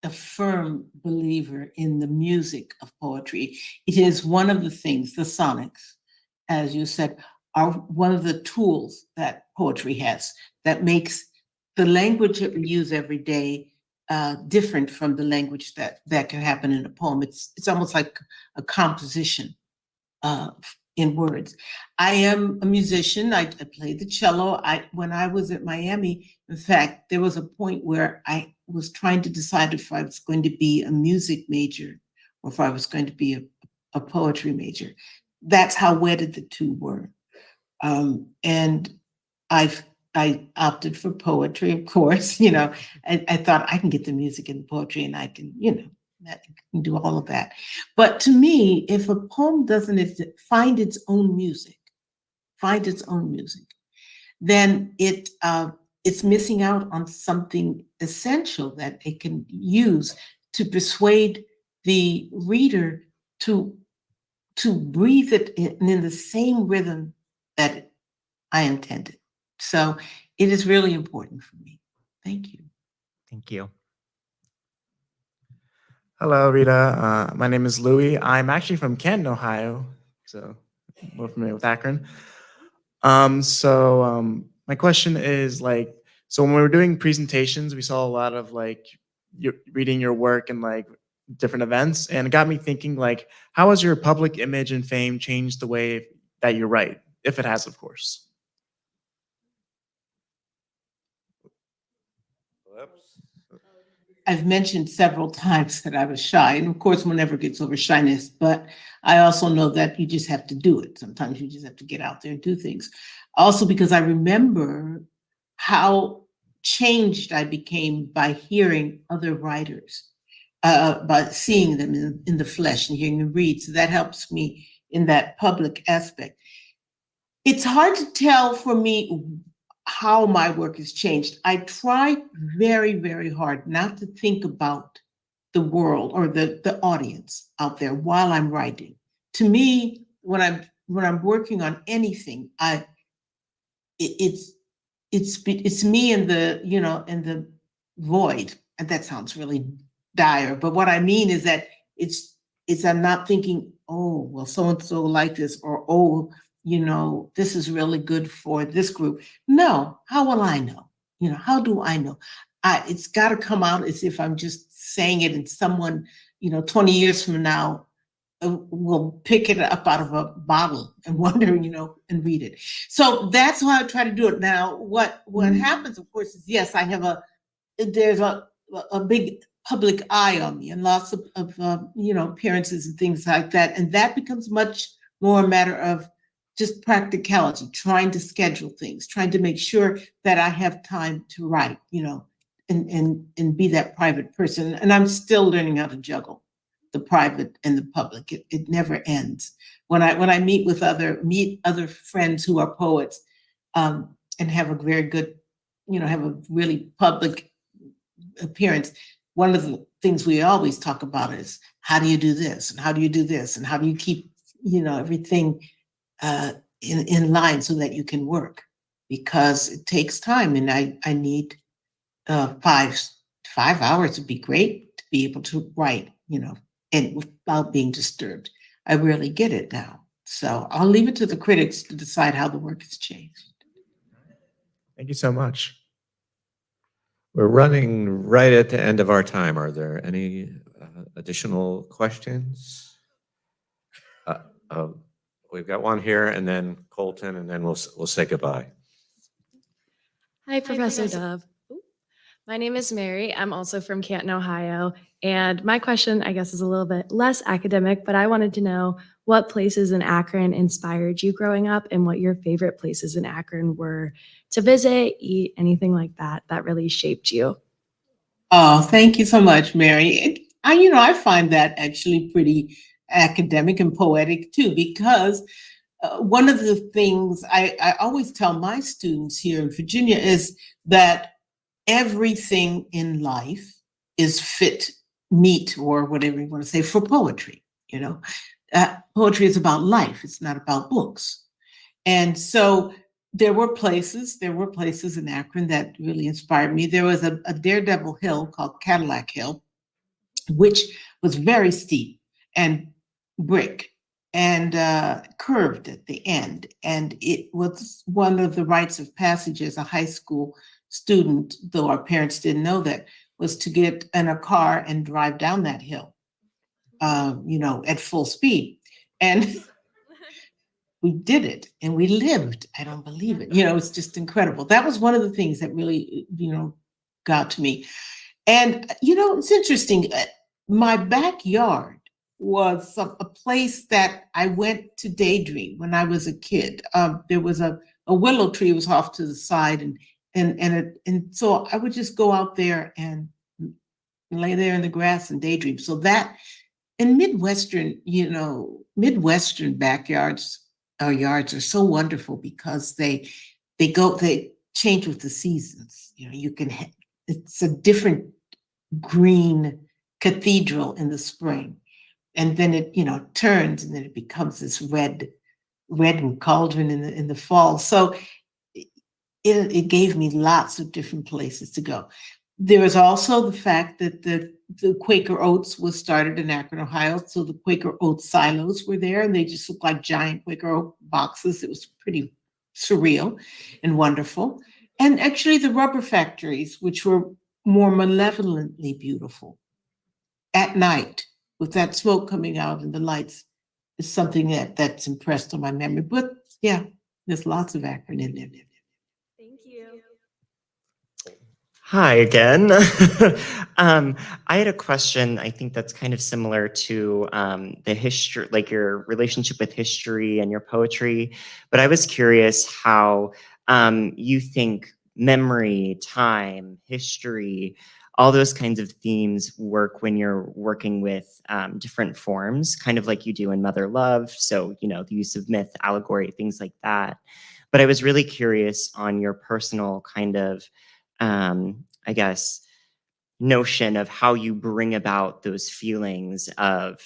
a firm believer in the music of poetry. It is one of the things, the sonics, as you said, are one of the tools that poetry has that makes the language that we use every day different from the language that can happen in a poem. It's almost like a composition in words. I am a musician. I played the cello. When I was at Miami, in fact, there was a point where I was trying to decide if I was going to be a music major or if I was going to be a poetry major. That's how wedded the two were. And I opted for poetry, of course. I thought I can get the music and poetry, and I can, that can do all of that. But to me, if a poem doesn't find its own music, then it's missing out on something essential that it can use to persuade the reader to breathe it in the same rhythm that I intended. So it is really important for me. Thank you. Thank you. Hello, Rita. My name is Louie. I'm actually from Canton, Ohio, so more familiar with Akron. My question is so when we were doing presentations, we saw a lot of reading your work and different events, and it got me thinking how has your public image and fame changed the way that you write, if it has, of course? I've mentioned several times that I was shy, and of course, one never gets over shyness, but I also know that you just have to do it. Sometimes you just have to get out there and do things. Also, because I remember how changed I became by hearing other writers, by seeing them in the flesh and hearing them read. So that helps me in that public aspect. It's hard to tell for me how my work has changed. I try very, very hard not to think about the world or the audience out there while I'm writing. To me, when I'm working on anything, it's me in the void. And that sounds really dire, but what I mean is that it's I'm not thinking, oh, well, so-and-so like this, or oh, this is really good for this group. No, how will I know? How do I know? It's got to come out as if I'm just saying it, and someone, 20 years from now will pick it up out of a bottle and wonder, and read it. So that's how I try to do it. Now, what happens, of course, is yes, I have there's a big public eye on me and lots of appearances and things like that, and that becomes much more a matter of just practicality, trying to schedule things, trying to make sure that I have time to write, and be that private person. And I'm still learning how to juggle the private and the public. It never ends. When I meet other friends who are poets, and have a very good, have a really public appearance, one of the things we always talk about is how do you do this, and how do you do this, and how do you keep, everything in line so that you can work, because it takes time, and I need 5 hours would be great to be able to write, and without being disturbed. I really get it now. So I'll leave it to the critics to decide how the work has changed. Thank you so much. We're running right at the end of our time. Are there any additional questions? We've got one here, and then Colton, and then we'll say goodbye. Hi, Professor Dove. My name is Mary. I'm also from Canton, Ohio. And my question, I guess, is a little bit less academic, but I wanted to know what places in Akron inspired you growing up, and what your favorite places in Akron were to visit, eat, anything like that really shaped you. Oh, thank you so much, Mary. I find that actually pretty academic and poetic too, because one of the things I always tell my students here in Virginia is that everything in life is meet, or whatever you want to say, for poetry. poetry is about life. It's not about books. And so there were places in Akron that really inspired me. There was a daredevil hill called Cadillac Hill, which was very steep and brick and curved at the end. And it was one of the rites of passage as a high school student, though our parents didn't know that, was to get in a car and drive down that hill, at full speed. And we did it and we lived. I don't believe it. It's just incredible. That was one of the things that really, got to me. And, it's interesting. My backyard was a place that I went to daydream when I was a kid. There was a willow tree was off to the side, and so I would just go out there and lay there in the grass and daydream. So that in Midwestern backyards, our yards are so wonderful because they change with the seasons. It's a different green cathedral in the spring, and then it turns, and then it becomes this red and cauldron in the fall. So it gave me lots of different places to go. There was also the fact that the Quaker Oats was started in Akron, Ohio. So the Quaker Oats silos were there, and they just looked like giant Quaker Oat boxes. It was pretty surreal and wonderful. And actually the rubber factories, which were more malevolently beautiful at night with that smoke coming out and the lights, is something that's impressed on my memory. But yeah, there's lots of Akron in there. Thank you. Hi again. I had a question. I think that's kind of similar to the history, like your relationship with history and your poetry. But I was curious how you think memory, time, history, all those kinds of themes work when you're working with different forms, kind of like you do in Mother Love. So, the use of myth, allegory, things like that. But I was really curious on your personal kind of, I guess, notion of how you bring about those feelings of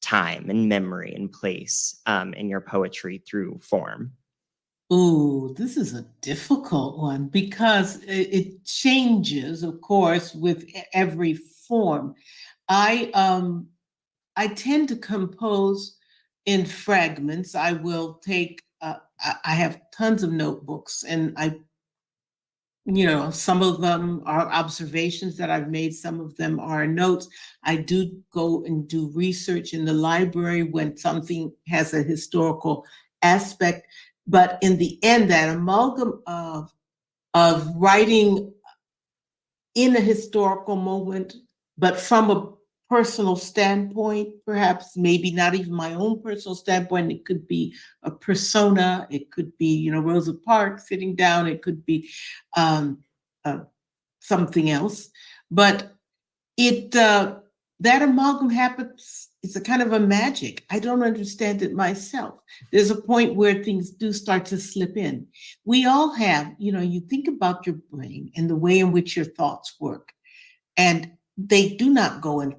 time and memory and place in your poetry through form. Ooh, this is a difficult one because it changes, of course, with every form. I tend to compose in fragments. I will take. I have tons of notebooks, and some of them are observations that I've made. Some of them are notes. I do go and do research in the library when something has a historical aspect. But in the end, that amalgam of writing in a historical moment, but from a personal standpoint, perhaps maybe not even my own personal standpoint, it could be a persona, it could be, Rosa Parks sitting down, it could be something else. But that amalgam happens. It's a kind of a magic. I don't understand it myself. There's a point where things do start to slip in. We all have, you think about your brain and the way in which your thoughts work, and they do not go in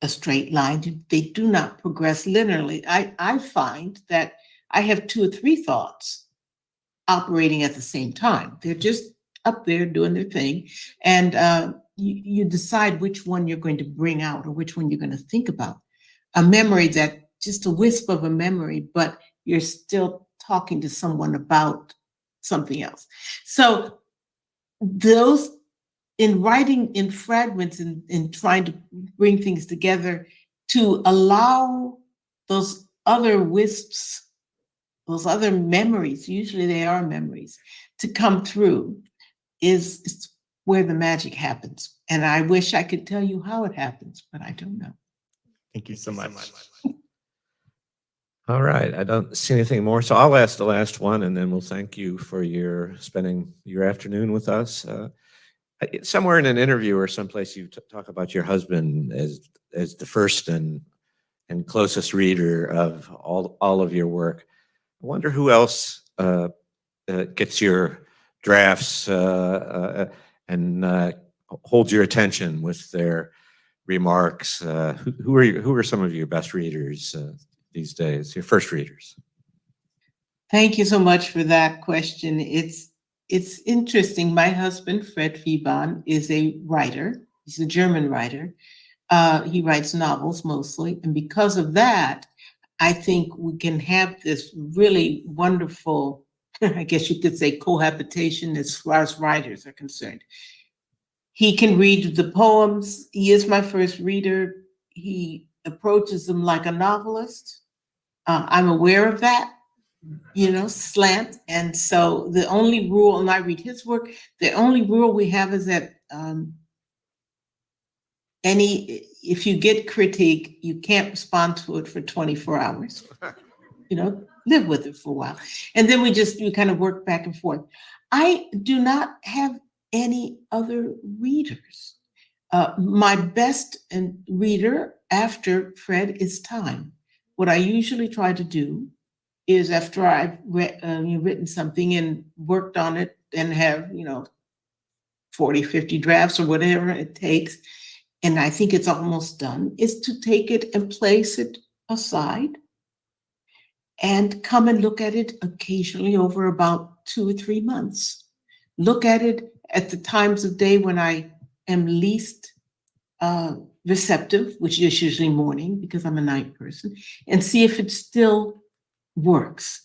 a straight line. They do not progress linearly. I find that I have 2 or 3 thoughts operating at the same time. They're just up there doing their thing. And you decide which one you're going to bring out or which one you're going to think about. A memory that just a wisp of a memory, but you're still talking to someone about something else. So those, in writing in fragments and trying to bring things together to allow those other wisps, those other memories, usually they are memories, to come through is where the magic happens. And I wish I could tell you how it happens, but I don't know. Thank you so much. All right, I don't see anything more, so I'll ask the last one, and then we'll thank you for spending your afternoon with us. Somewhere in an interview or someplace you talk about your husband as the first and closest reader of all of your work. I wonder who else gets your drafts and holds your attention with their remarks. Who are some of your best readers? these days, your first readers? Thank you so much for that question. It's interesting. My husband, Fred Febon, is a writer. He's a German writer. He writes novels mostly. And because of that, I think we can have this really wonderful, I guess you could say, cohabitation as far as writers are concerned. He can read the poems. He is my first reader. He approaches them like a novelist. I'm aware of that, slant. And so the only rule, and I read his work, the only rule we have is that if you get critique, you can't respond to it for 24 hours. Live with it for a while. And then we kind of work back and forth. I do not have any other readers. My best reader after Fred is time. What I usually try to do is after I've written something and worked on it and have, 40, 50 drafts or whatever it takes, and I think it's almost done, is to take it and place it aside and come and look at it occasionally over about 2 or 3 months. Look at it at the times of day when I am least receptive, which is usually morning because I'm a night person, and see if it still works.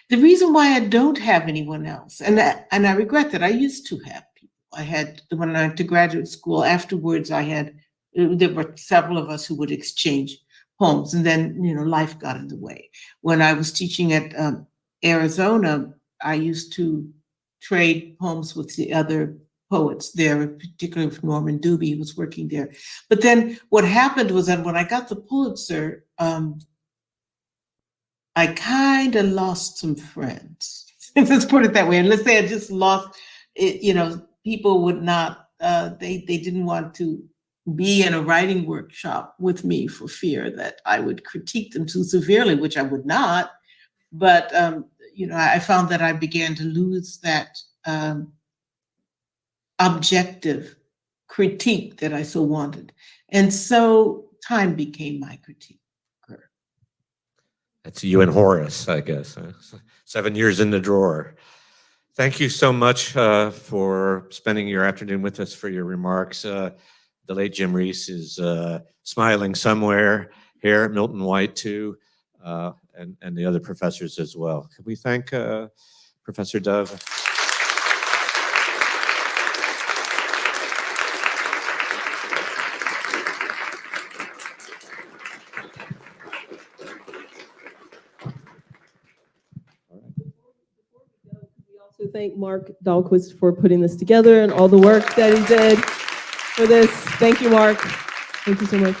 The reason why I don't have anyone else, and I regret that, I used to have people. I had, when I went to graduate school, afterwards there were several of us who would exchange poems, and then, life got in the way. When I was teaching at Arizona, I used to trade poems with the other poets there, particularly with Norman Doobie, who was working there. But then what happened was that when I got the Pulitzer, I kind of lost some friends. Let's put it that way. And let's say I just lost it, people would not, they didn't want to be in a writing workshop with me for fear that I would critique them too severely, which I would not. But, I found that I began to lose that objective critique that I so wanted. And so time became my critique. That's you and Horace, I guess. 7 years in the drawer. Thank you so much for spending your afternoon with us, for your remarks. The late Jim Reese is smiling somewhere here, Milton White too, and the other professors as well. Can we thank Professor Dove? To thank Mark Dahlquist for putting this together and all the work that he did for this. Thank you, Mark. Thank you so much.